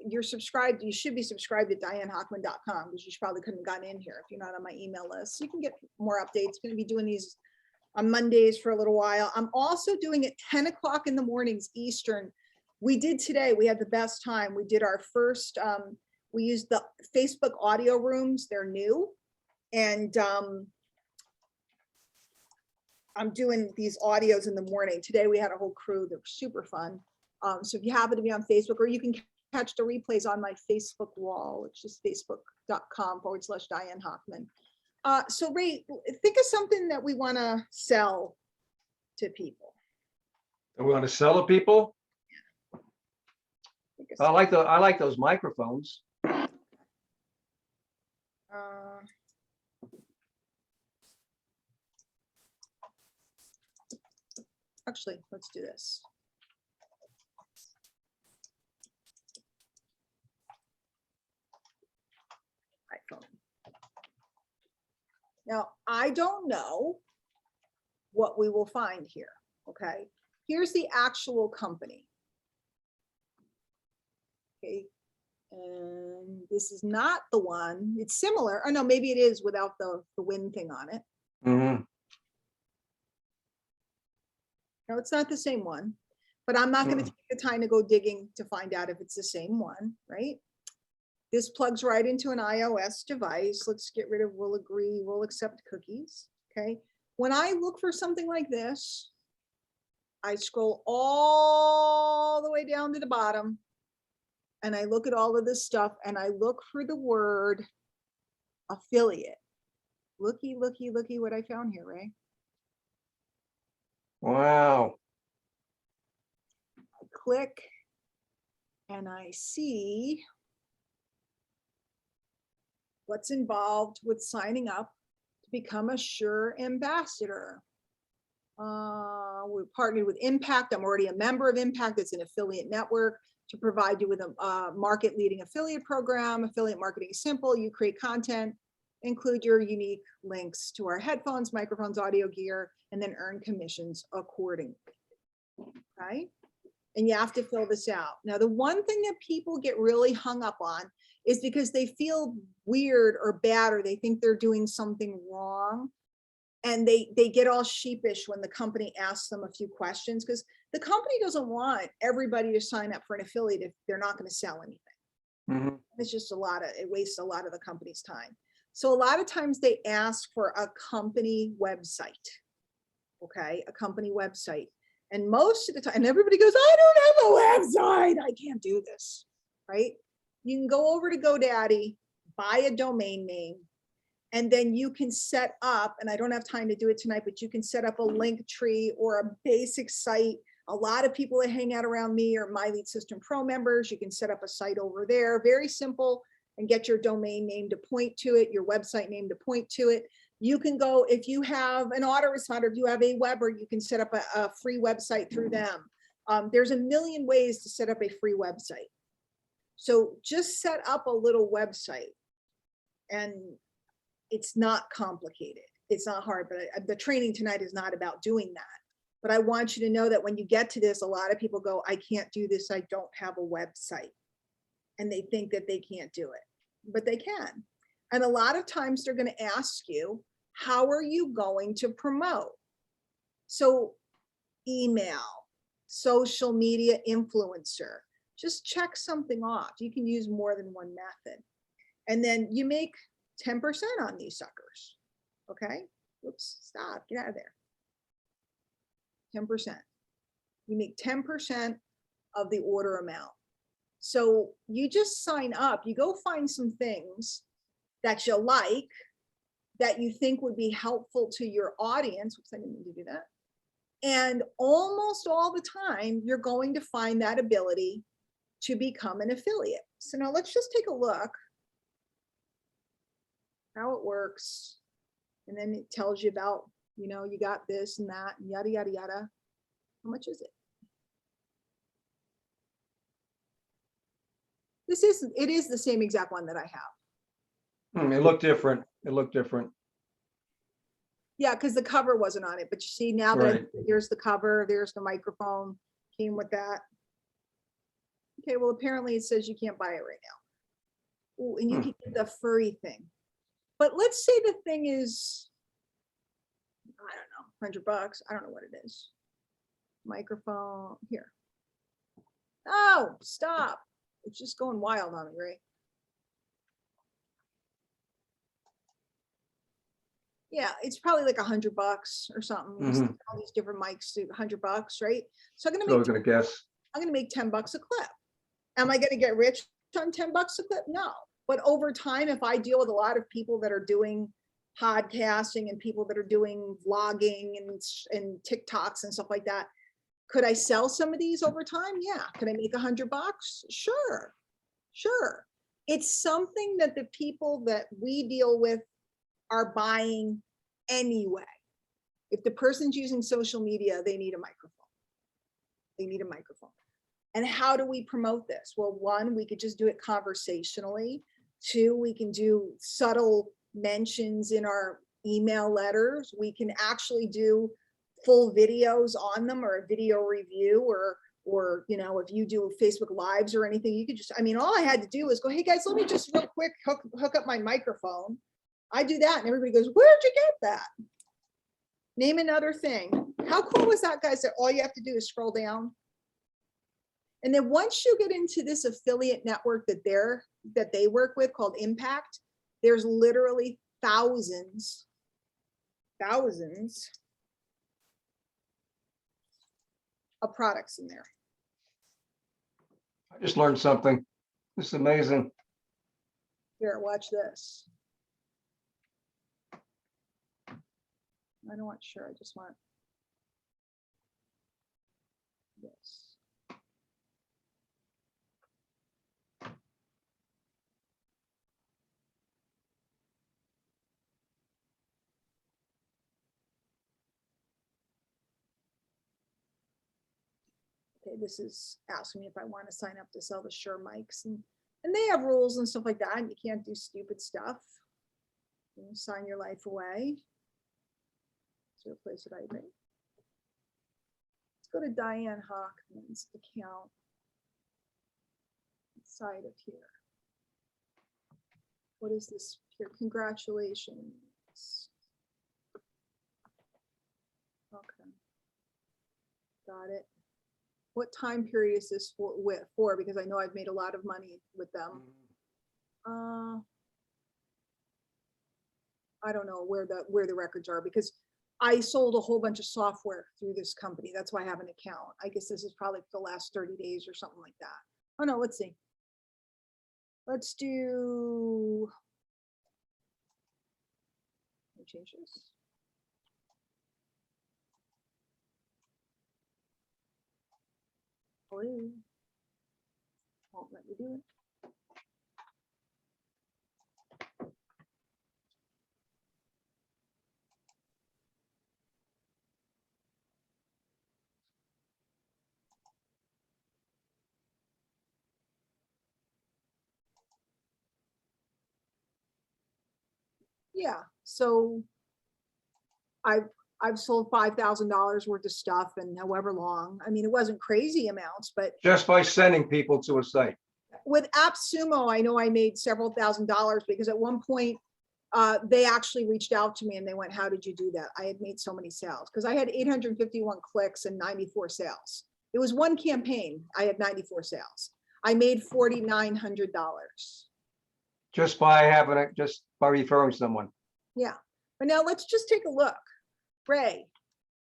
you're subscribed. You should be subscribed at dianehockman.com because you probably couldn't have gotten in here if you're not on my email list. So you can get more updates. Going to be doing these on Mondays for a little while. I'm also doing it 10 o'clock in the mornings Eastern. We did today. We had the best time. We did our first. We used the Facebook audio rooms. They're new, and I'm doing these audios in the morning. Today we had a whole crew that were super fun. So if you happen to be on Facebook, or you can catch the replays on my Facebook wall, which is facebook.com/Diane Hockman. So Ray, think of something that we want to sell to people. We want to sell to people. I like those microphones. Actually, let's do this. iPhone. Now, I don't know what we will find here, okay? Here's the actual company. Okay, and this is not the one, it's similar, or no, maybe it is without the win thing on it. Mhm. No, it's not the same one, but I'm not gonna Mm. take the time to go digging to find out if it's the same one, right? This plugs right into an iOS device. Let's get rid of we'll agree, we'll accept cookies, okay? When I look for something like this, I scroll all the way down to the bottom and I look at all of this stuff and I look for the word affiliate. Looky, looky, looky what I found here, Ray. Wow. I click and I see what's involved with signing up to become a Sure ambassador. We're partnered with Impact. I'm already a member of Impact. It's an affiliate network to provide you with a market leading affiliate program. Affiliate marketing is simple. You create content, include your unique links to our headphones, microphones, audio gear, and then earn commissions accordingly. Okay. And you have to fill this out. Now, the one thing that people get really hung up on is because they feel weird or bad, or they think they're doing something wrong. And they get all sheepish when the company asks them a few questions, because the company doesn't want everybody to sign up for an affiliate if they're not going to sell anything. Mhm. It's just it wastes a lot of the company's time. So a lot of times they ask for a company website. Okay, a company website. And most of the time, and everybody goes, I don't have a website. I can't do this, right? You can go over to GoDaddy, buy a domain name, and then you can set up, and I don't have time to do it tonight, but you can set up a link tree or a basic site. A lot of people that hang out around me are My Lead System Pro members. You can set up a site over there, very simple, and get your domain name to point to it, your website name to point to it. You can go, if you have an autoresponder, if you have Aweber, you can set up a free website through them. There's a million ways to set up a free website. So just set up a little website, and it's not complicated. It's not hard, but the training tonight is not about doing that. But I want you to know that when you get to this, a lot of people go, I can't do this. I don't have a website. And they think that they can't do it, but they can. And a lot of times they're going to ask you, how are you going to promote? So email, social media influencer, just check something off. You can use more than one method. And then you make 10% on these suckers. Okay. Oops, stop, get out of there. 10%. You make 10% of the order amount. So you just sign up, you go find some things that you like, that you think would be helpful to your audience. Oops, I didn't mean to do that. And almost all the time, you're going to find that ability to become an affiliate. So now let's just take a look how it works. And then it tells you about, you know, you got this and that, and yada, yada, yada. How much is it? It is the same exact one that I have. It looked different. It looked different. Yeah, because the cover wasn't on it, but you see now Right. that here's the cover, there's the microphone, came with that. Okay, well, apparently it says you can't buy it right now. Ooh, and you can get the furry thing. But let's say the thing is, I don't know, $100. I don't know what it is. Microphone here. Oh, stop. It's just going wild on me, Ray. Yeah, it's probably like $100 or something. You see all these different mics, $100, right? So I'm So I gonna was gonna guess. make $10 a clip. Am I gonna get rich on $10 a clip? No. But over time, if I deal with a lot of people that are doing podcasting and people that are doing vlogging and TikToks and stuff like that, could I sell some of these over time? Yeah. Could I make $100? Sure. Sure. It's something that the people that we deal with are buying anyway. If the person's using social media, they need a microphone. They need a microphone. And how do we promote this? Well, one, we could just do it conversationally. Two, we can do subtle mentions in our email letters. We can actually do full videos on them, or a video review, or you know, if you do Facebook Lives or anything, you could just, I mean, all I had to do was go, hey guys, let me just real quick hook up my microphone. I do that and everybody goes, where'd you get that? Name another thing. How cool was that, guys, that all you have to do is scroll down? And then once you get into this affiliate network that they work with called Impact, there's literally thousands of products in there. I just learned something. This is amazing. Here, watch this. I don't want sure, I just want this. Okay, this is asking me if I want to sign up to sell the Shure mics, and they have rules and stuff like that, and you can't do stupid stuff. You know, sign your life away. Is there a place that I agree? Let's go to Diane Hockman's account. Side of here. What is this here? Congratulations. Okay. Got it. What time period is this for? Because I know I've made a lot of money with them. I don't know where the records are, because I sold a whole bunch of software through this company. That's why I have an account. I guess this is probably for the last 30 days or something like that. Oh no, let's see. Let's do, let me change this. Oh, won't let me do it. Yeah, so I've sold $5,000 worth of stuff and however long. I mean, it wasn't crazy amounts, but Just by sending people to a site. with AppSumo, I know I made several $1,000s, because at one point they actually reached out to me and they went, how did you do that? I had made so many sales, because I had 851 clicks and 94 sales. It was one campaign. I had 94 sales. I made $4,900. Just by having it, just by referring someone. Yeah, but now let's just take a look. Ray,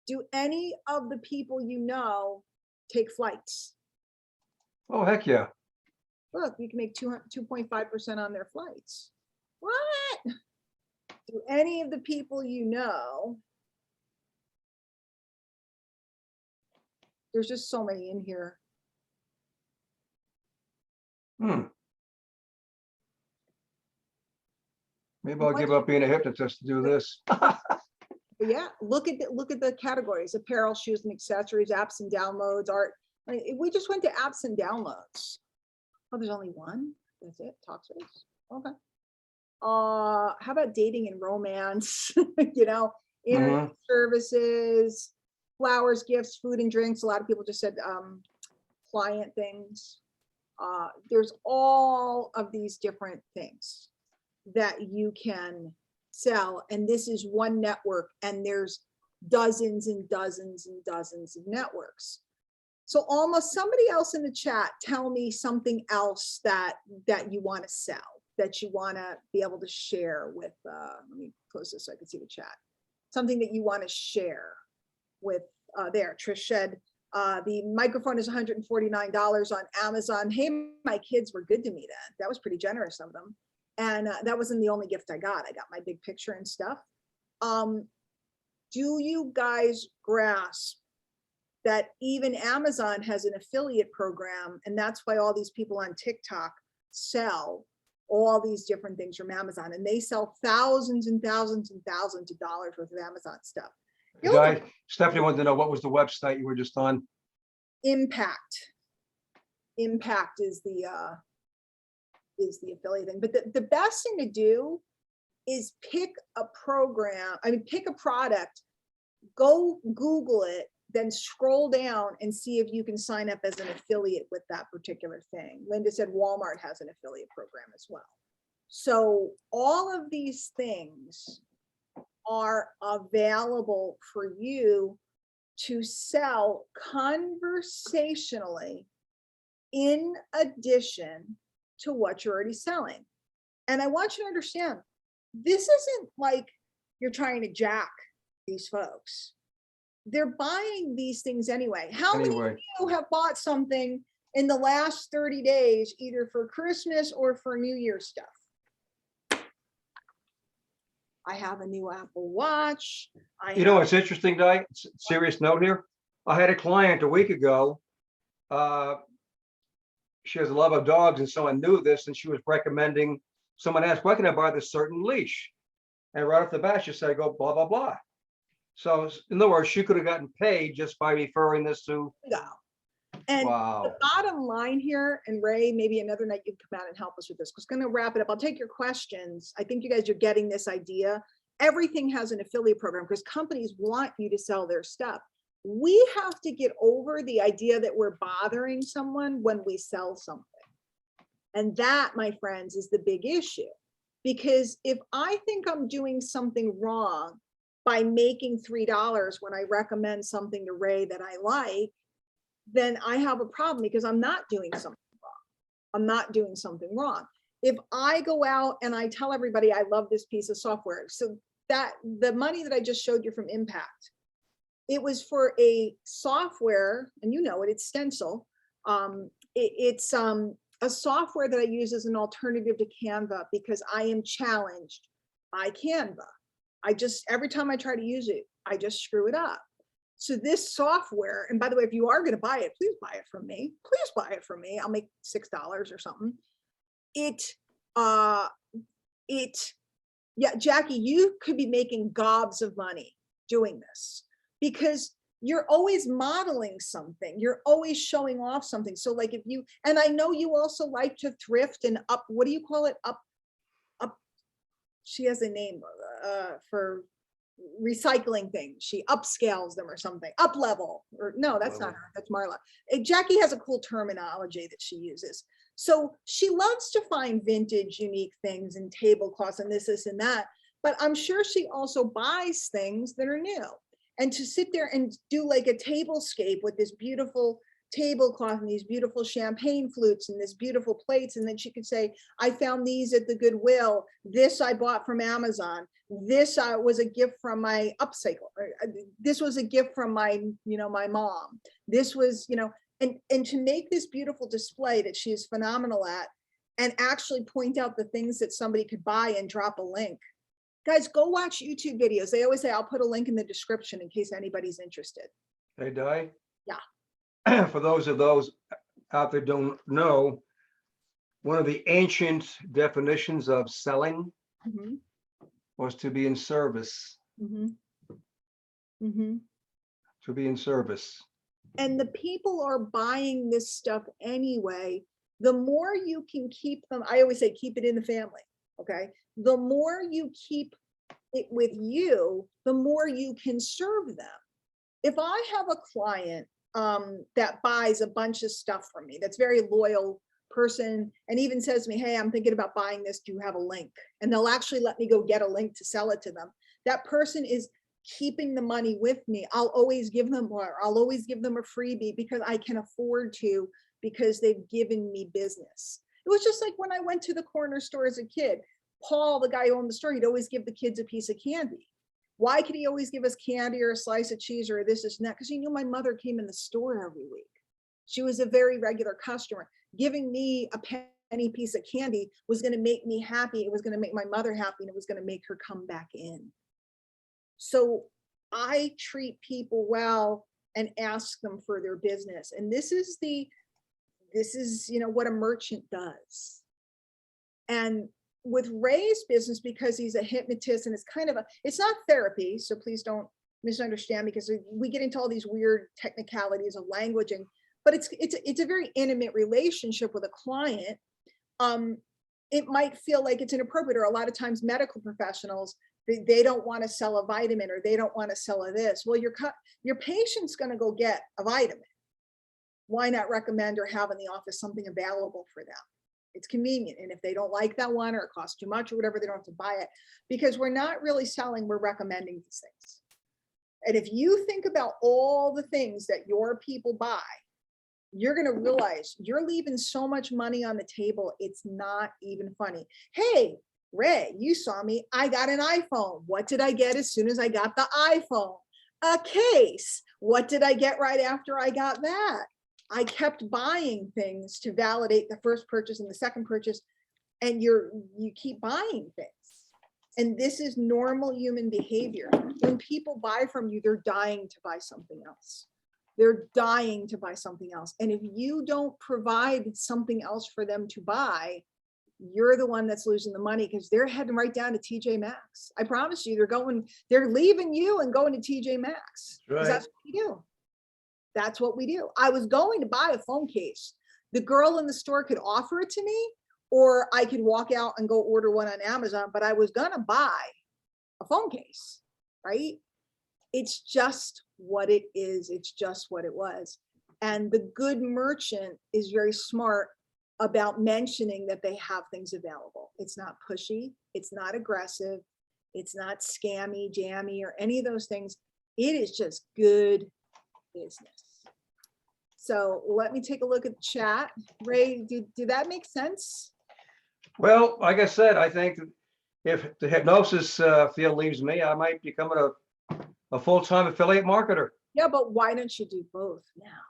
do any of the people you know take flights? Oh, heck yeah. Look, you can make 2.5% on their flights. What? Do any of the people you know? There's just so many in here. Maybe I'll give up being a hypnotist to do this. But yeah, look at the categories: apparel, shoes and accessories, apps and downloads, art. I mean, if we just went to apps and downloads. Oh, there's only one. That's it. Talkspace. Okay. How about dating and romance? You know, internet services, flowers, gifts, food and drinks. A lot of people just said client things. There's all of these different things that you can sell, and this is one network, and there's dozens and dozens and dozens of networks. So almost somebody else in the chat, tell me something else that you want to sell, that you want to be able to share with, let me close this so I can see the chat. Something that you want to share with, there, Trish said, the microphone is $149 on Amazon. Hey, my kids were good to me then. That was pretty generous of them. And that wasn't the only gift I got. I got my big picture and stuff. Do you guys grasp that even Amazon has an affiliate program, and that's why all these people on TikTok sell all these different things from Amazon, and they sell thousands and thousands and thousands of dollars worth of Amazon stuff. Stephanie wanted to know what was the website you were just on. Impact. Impact is the affiliate thing. But the best thing to do is pick a program, pick a product, go Google it, then scroll down and see if you can sign up as an affiliate with that particular thing. Linda said Walmart has an affiliate program as well. So all of these things are available for you to sell conversationally in addition to what you're already selling. And I want you to understand, this isn't like you're trying to jack these folks. They're buying these things anyway. How many of you have bought something in the last 30 days, either for Christmas or for New Year's stuff? I have a new Apple Watch. You know, it's interesting, Di, serious note here. I had a client a week ago. She has a love of dogs, and someone knew this, and she was recommending, someone asked, why can I buy this certain leash? And right off the bat, she said, go blah, blah, blah. So in other words, she could have gotten paid just by referring this to. And wow. The bottom line here, and Ray, maybe another night you can come out and help us with this, because I'm going to wrap it up. I'll take your questions. I think you guys are getting this idea. Everything has an affiliate program because companies want you to sell their stuff. We have to get over the idea that we're bothering someone when we sell something. And that, my friends, is the big issue. Because if I think I'm doing something wrong by making $3 when I recommend something to Ray that I like, then I have a problem because I'm not doing something wrong. I'm not doing something wrong. If I go out and I tell everybody I love this piece of software, so that the money that I just showed you from Impact, it was for a software, and you know it, it's Stencil. It's a software that I use as an alternative to Canva because I am challenged by Canva. Every time I try to use it, I just screw it up. So this software, and by the way, if you are going to buy it, please buy it from me. Please buy it from me. I'll make $6 or something. Yeah, Jackie, you could be making gobs of money doing this because you're always modeling something. You're always showing off something. So like if you, and I know you also like to thrift and up, what do you call it? Up, she has a name for recycling things. She upscales them or something, up level, or no, that's not her, that's Marla. Jackie has a cool terminology that she uses. So she loves to find vintage, unique things and tablecloths and this and that, but I'm sure she also buys things that are new. And to sit there and do like a tablescape with this beautiful tablecloth and these beautiful champagne flutes and this beautiful plates, and then she could say, I found these at the Goodwill, this I bought from Amazon, this was a gift from my upcycle, this was a gift from my my mom, this was and to make this beautiful display that she is phenomenal at, and actually point out the things that somebody could buy and drop a link. Guys, go watch YouTube videos. They always say, I'll put a link in the description in case anybody's interested. Hey, Di? Yeah. For those out there don't know, one of the ancient definitions of selling was to be in service. To be in service. And the people are buying this stuff anyway. The more you can keep them, I always say, keep it in the family, okay? The more you keep it with you, the more you can serve them. If I have a client that buys a bunch of stuff from me, that's very loyal person, and even says to me, hey, I'm thinking about buying this, do you have a link? And they'll actually let me go get a link to sell it to them. That person is keeping the money with me. I'll always give them more. I'll always give them a freebie because I can afford to, because they've given me business. It was just like when I went to the corner store as a kid. Paul, the guy who owned the store, he'd always give the kids a piece of candy. Why could he always give us candy or a slice of cheese or this and that? Because he knew my mother came in the store every week. She was a very regular customer. Giving me a penny piece of candy was going to make me happy. It was going to make my mother happy, and it was going to make her come back in. So I treat people well and ask them for their business. And this is what a merchant does. And with Ray's business, because he's a hypnotist and it's kind of it's not therapy, so please don't misunderstand, because we get into all these weird technicalities of language, and but it's a very intimate relationship with a client. It might feel like it's inappropriate, or a lot of times medical professionals, they don't want to sell a vitamin, or they don't want to sell a this. Well, your patient's going to go get a vitamin. Why not recommend or have in the office something available for them? It's convenient. And if they don't like that one, or it costs too much or whatever, they don't have to buy it, because we're not really selling, we're recommending these things. And if you think about all the things that your people buy, you're going to realize you're leaving so much money on the table. It's not even funny. Hey, Ray, you saw me. I got an iPhone. What did I get as soon as I got the iPhone? A case. What did I get right after I got that? I kept buying things to validate the first purchase and the second purchase, and you keep buying things. And this is normal human behavior. When people buy from you, they're dying to buy something else. They're dying to buy something else. And if you don't provide something else for them to buy, you're the one that's losing the money, because they're heading right down to TJ Maxx. I promise you, they're leaving you and going to TJ Maxx. Right. That's what we do. That's what we do. I was going to buy a phone case. The girl in the store could offer it to me, or I could walk out and go order one on Amazon, but I was gonna buy a phone case, right? It's just what it is. It's just what it was. And the good merchant is very smart about mentioning that they have things available. It's not pushy. It's not aggressive. It's not scammy, jammy, or any of those things. It is just good business. So let me take a look at the chat. Ray, did that make sense? Well, like I said, I think that if the hypnosis field leaves me, I might become a full-time affiliate marketer. Yeah, but why don't you do both now?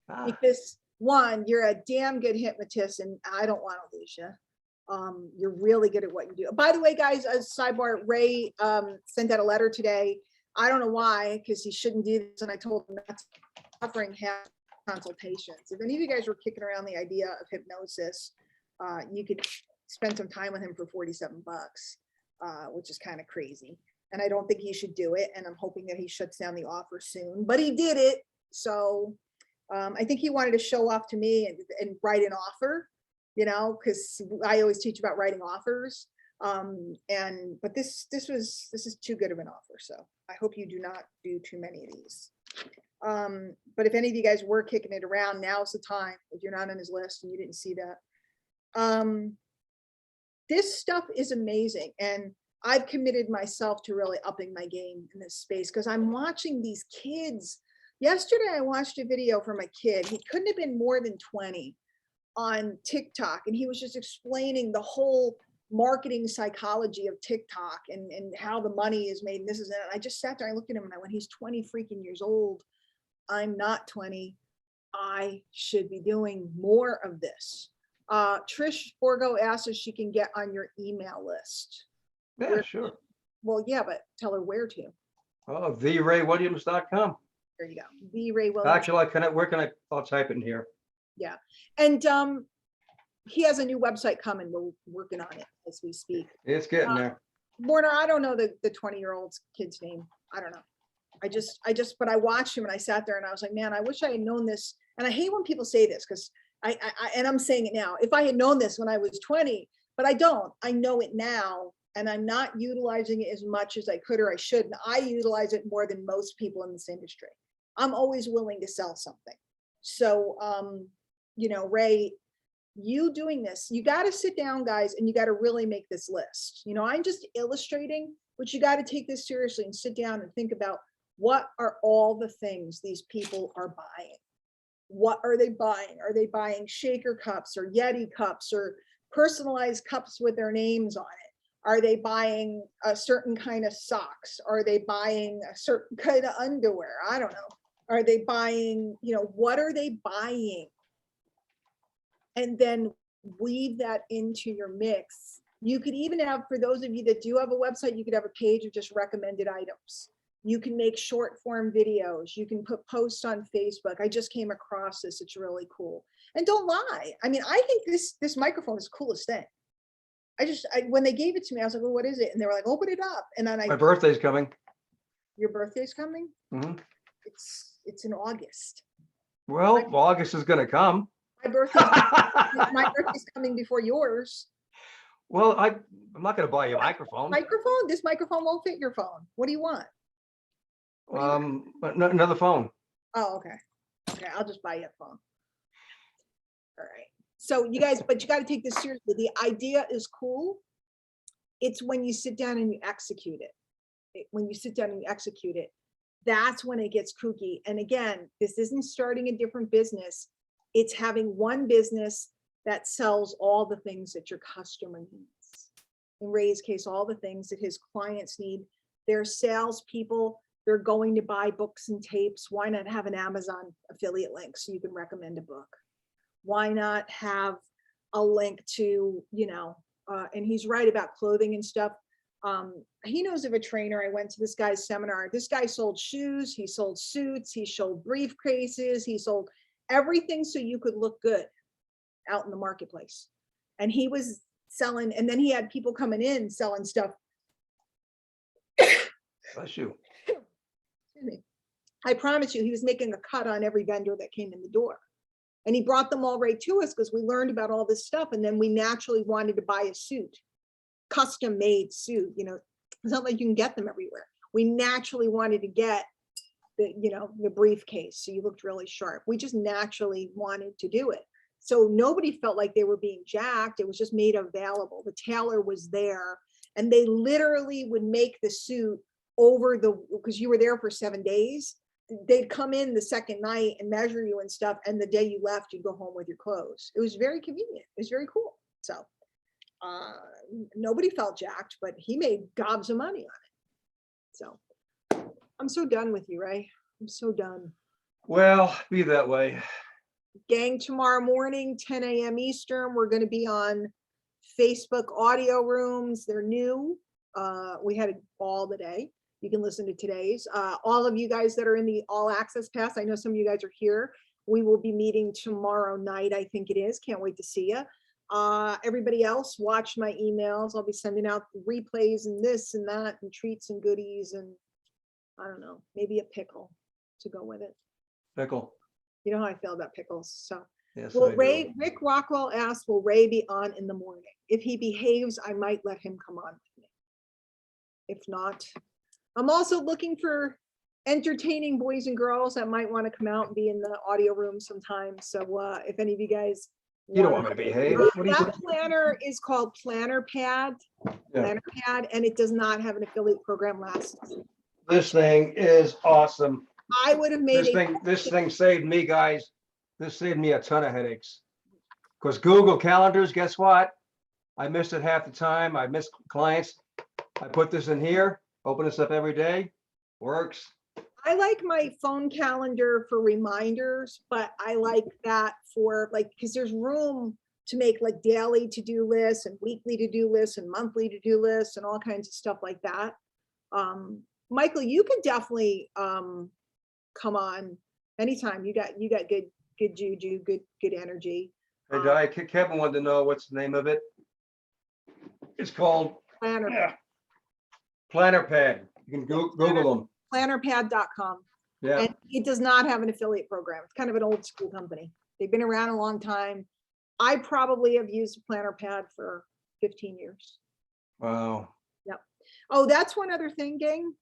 Ah, Because one, you're a damn good hypnotist, and I don't want to lose you. You're really good at what you do. By the way, guys, a sidebar, Ray sent out a letter today. I don't know why, because he shouldn't do this, and I told him not to offering half consultations. If any of you guys were kicking around the idea of hypnosis, you could spend some time with him for 47 bucks, which is kind of crazy. And I don't think he should do it. And I'm hoping that he shuts down the offer soon, but he did it. So I think he wanted to show off to me and write an offer, because I always teach about writing offers. But this is too good of an offer. So I hope you do not do too many of these. But if any of you guys were kicking it around, now's the time. If you're not on his list and you didn't see that, this stuff is amazing. And I've committed myself to really upping my game in this space, because I'm watching these kids. Yesterday, I watched a video from a kid. He couldn't have been more than 20 on TikTok. And he was just explaining the whole marketing psychology of TikTok and how the money is made. And this is it. And I just sat there and looked at him and I went, he's 20 freaking years old. I'm not 20. I should be doing more of this. Trish Borgo asked if she can get on your email list. yeah, sure. Well, yeah, but tell her where to. Oh, theRayWilliams.com. There you go. The Ray Williams. Actually, where can I'll type it in here. Yeah. And he has a new website coming. We're working on it as we speak. It's getting there. Warner, I don't know the 20-year-old's kid's name. I don't know. But I watched him and I sat there and I was like, man, I wish I had known this. And I hate when people say this, because and I'm saying it now. If I had known this when I was 20, but I don't. I know it now, and I'm not utilizing it as much as I could or I should. And I utilize it more than most people in this industry. I'm always willing to sell something. So, Ray, you doing this, you got to sit down, guys, and you got to really make this list. I'm just illustrating, but you got to take this seriously and sit down and think about, what are all the things these people are buying? What are they buying? Are they buying shaker cups or Yeti cups or personalized cups with their names on it? Are they buying a certain kind of socks? Are they buying a certain kind of underwear? I don't know. Are they buying, what are they buying? And then weave that into your mix. You could even have, for those of you that do have a website, you could have a page of just recommended items. You can make short form videos. You can put posts on Facebook. I just came across this. It's really cool. And don't lie. I mean, I think this microphone is the coolest thing. When they gave it to me, I was like, well, what is it? And they were like, open it up. And then My birthday's coming. Your birthday's coming? Mm-hmm. It's in August. Well, August is gonna come. My birthday's coming before yours. Well, I'm not gonna buy you a microphone. Microphone? This microphone won't fit your phone. What do you want? But another phone. Oh, okay. Okay, I'll just buy you a phone. All right. So you guys, but you got to take this seriously. The idea is cool. It's when you sit down and you execute it. When you sit down and you execute it, that's when it gets kooky. And again, this isn't starting a different business. It's having one business that sells all the things that your customer needs. In Ray's case, all the things that his clients need. They're salespeople. They're going to buy books and tapes. Why not have an Amazon affiliate link so you can recommend a book? Why not have a link to, and he's right about clothing and stuff. He knows of a trainer. I went to this guy's seminar. This guy sold shoes. He sold suits. He sold briefcases. He sold everything so you could look good out in the marketplace. And he was selling, and then he had people coming in selling stuff. Bless you. I promise you, he was making a cut on every vendor that came in the door. And he brought them all right to us because we learned about all this stuff. And then we naturally wanted to buy a suit, custom made suit. It's not like you can get them everywhere. We naturally wanted to get the briefcase. So you looked really sharp. We just naturally wanted to do it. So nobody felt like they were being jacked. It was just made available. The tailor was there and they literally would make the suit because you were there for 7 days. They'd come in the second night and measure you and stuff. And the day you left, you'd go home with your clothes. It was very convenient. It was very cool. So nobody felt jacked, but he made gobs of money on it. So I'm so done with you, Ray. I'm so done. Well, be that way. Gang, tomorrow morning, 10 a.m. Eastern, we're going to be on Facebook audio rooms. They're new. We had it all the day. You can listen to today's. All of you guys that are in the All Access Pass, I know some of you guys are here. We will be meeting tomorrow night, I think it is. Can't wait to see you. Everybody else, watch my emails. I'll be sending out replays and this and that and treats and goodies and I don't know, maybe a pickle to go with it. Pickle. You know how I feel about pickles. So, Yes, well, I do. Rick Rockwell asked, will Ray be on in the morning? If he behaves, I might let him come on with me. If not, I'm also looking for entertaining boys and girls that might want to come out and be in the audio room sometime. So if any of you guys You don't want me to behave. What do you that think? planner is called Planner Pad. Yeah. Planner Pad, and it does not have an affiliate program license. This thing is awesome. I would have made This thing saved me, guys. This saved me a ton of headaches. Because Google Calendars, guess what? I missed it half the time. I missed clients. I put this in here, open this up every day, works. I like my phone calendar for reminders, but I like that for because there's room to make daily to-do lists and weekly to-do lists and monthly to-do lists and all kinds of stuff like that. Michael, you could definitely come on anytime. You got good juju, good energy. Hey, Di, Kevin wanted to know what's the name of it. It's called Planner Pad. You can Google them. Plannerpad.com. Yeah. And it does not have an affiliate program. It's kind of an old school company. They've been around a long time. I probably have used Planner Pad for 15 years. Wow. Yep. Oh, that's one other thing, gang.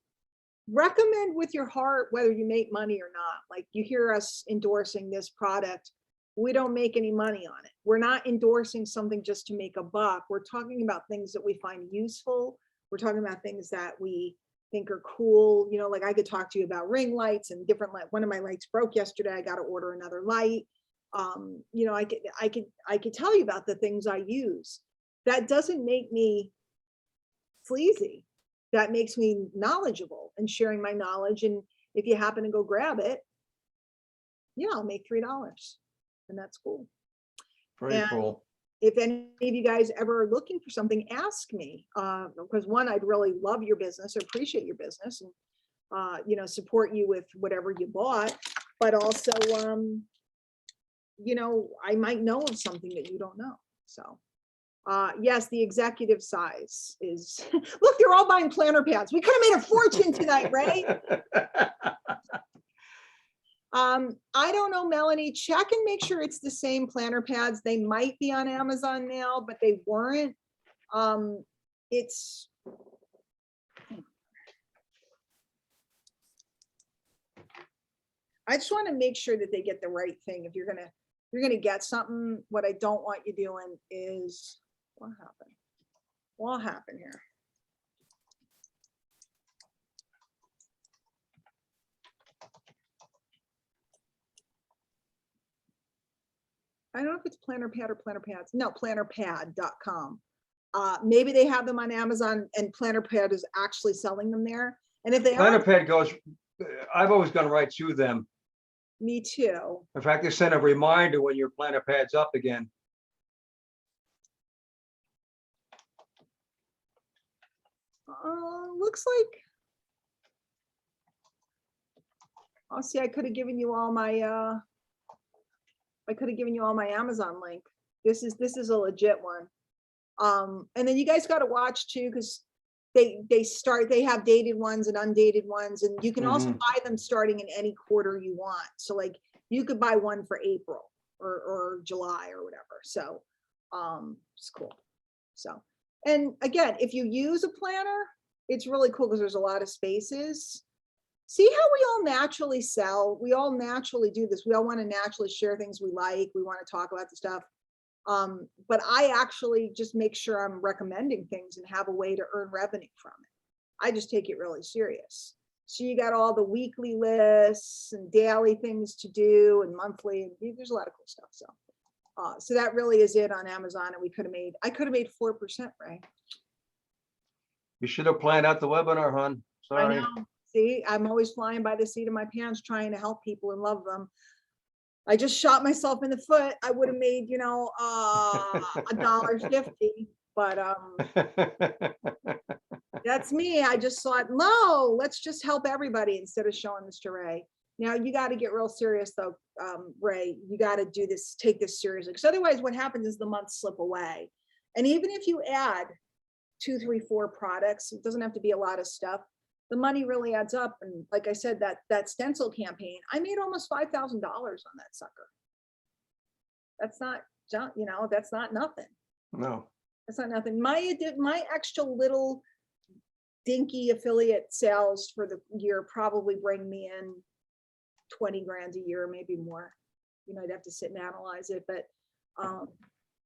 Recommend with your heart whether you make money or not. Like you hear us endorsing this product. We don't make any money on it. We're not endorsing something just to make a buck. We're talking about things that we find useful. We're talking about things that we think are cool. Like I could talk to you about ring lights and different light. One of my lights broke yesterday. I got to order another light. I could tell you about the things I use. That doesn't make me sleazy. That makes me knowledgeable and sharing my knowledge. And if you happen to go grab it, I'll make $3. And that's cool. Very cool. If any of you guys ever are looking for something, ask me. Because one, I'd really love your business or appreciate your business and, support you with whatever you bought. But also, I might know of something that you don't know. So, yes, the executive size is, look, they're all buying planner pads. We could have made a fortune tonight, right? I don't know, Melanie, check and make sure it's the same planner pads. They might be on Amazon now, but they weren't. It's. I just want to make sure that they get the right thing. If you're gonna get something, what I don't want you doing is, what happened? What happened here? I don't know if it's Planner Pad or Planner Pads. No, plannerpad.com. Maybe they have them on Amazon and Planner Pad is actually selling them there. And if they Planner are, Pad goes, I've always gone right to them. me too. In fact, they send a reminder when your Planner Pad's up again. Looks like. I'll see, I could have given you all my, I could have given you all my Amazon link. This is a legit one. And then you guys got to watch too, because they have dated ones and undated ones, and you can also buy them starting in any quarter you want. So like you could buy one for April or July or whatever. So it's cool. So, and again, if you use a planner, it's really cool because there's a lot of spaces. See how we all naturally sell? We all naturally do this. We all want to naturally share things we like. We want to talk about the stuff. But I actually just make sure I'm recommending things and have a way to earn revenue from it. I just take it really serious. So you got all the weekly lists and daily things to do and monthly, and there's a lot of cool stuff. So, so that really is it on Amazon. And I could have made 4%, right? You should have planned out the webinar, hon. I Sorry. know. See, I'm always flying by the seat of my pants, trying to help people and love them. I just shot myself in the foot. I would have made, $1.50, but that's me. I just thought, no, let's just help everybody instead of showing this to Ray. Now you got to get real serious though, Ray. You got to do this, take this seriously, because otherwise what happens is the months slip away. And even if you add 2, 3, 4 products, it doesn't have to be a lot of stuff. The money really adds up. And like I said, that stencil campaign, I made almost $5,000 on that sucker. That's not, that's not nothing. No. That's not nothing. My extra little dinky affiliate sales for the year probably bring me in 20 grand a year, maybe more. I'd have to sit and analyze it, but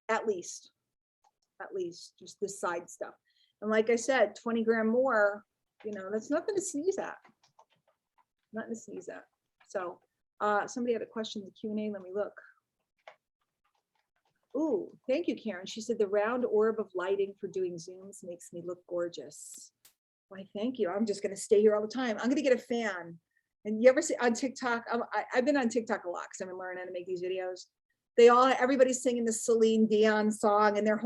at least just this side stuff. And like I said, 20 grand more, that's nothing to sneeze at. Nothing to sneeze at. So somebody had a question in the Q&A. Let me look. Ooh, thank you, Karen. She said the round orb of lighting for doing Zooms makes me look gorgeous. Why, thank you. I'm just going to stay here all the time. I'm going to get a fan. And you ever see on TikTok? I've been on TikTok a lot because I've been learning how to make these videos. Everybody's singing the Celine Dion song, and they're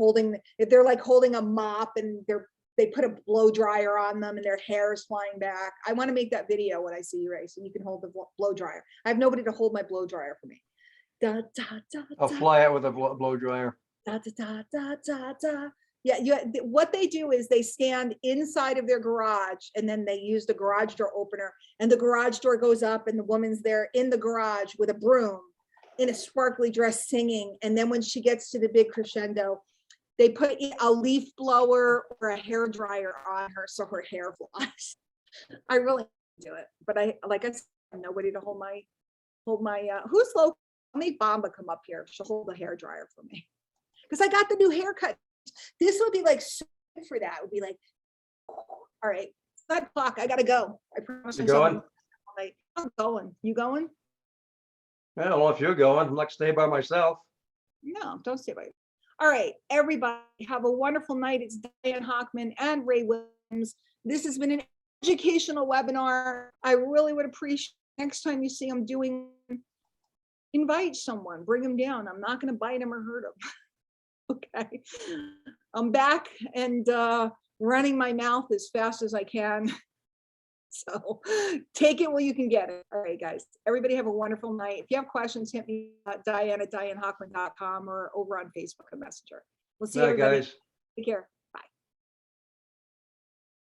like holding a mop, and they put a blow dryer on them and their hair is flying back. I want to make that video when I see you, Ray, so you can hold the blow dryer. I have nobody to hold my blow dryer for me. Da, da, da, I'll fly out with a blow dryer. Da, da, da, da, da. Yeah, what they do is they stand inside of their garage, and then they use the garage door opener, and the garage door goes up, and the woman's there in the garage with a broom in a sparkly dress singing. And then when she gets to the big crescendo, they put a leaf blower or a hair dryer on her so her hair flies. I really do it, but I said, nobody to hold my who's local? I'll make Bomba come up here. She'll hold the hair dryer for me because I got the new haircut. This would be like so good for that. It would be like, all right, it's 5 o'clock. I gotta go. I promise. You going? I'm going. You going? I don't know if you're going. I'm like stay by myself. No, don't stay by yourself. All right, everybody have a wonderful night. It's Diane Hockman and Ray Williams. This has been an educational webinar. I really would appreciate next time you see them doing, invite someone, bring them down. I'm not going to bite them or hurt them. Okay. I'm back and running my mouth as fast as I can. So take it while you can get it. All right, guys. Everybody have a wonderful night. If you have questions, hit me Diane at DianeHockman.com or over on Facebook, a messenger. We'll see you, Bye, guys. Take care.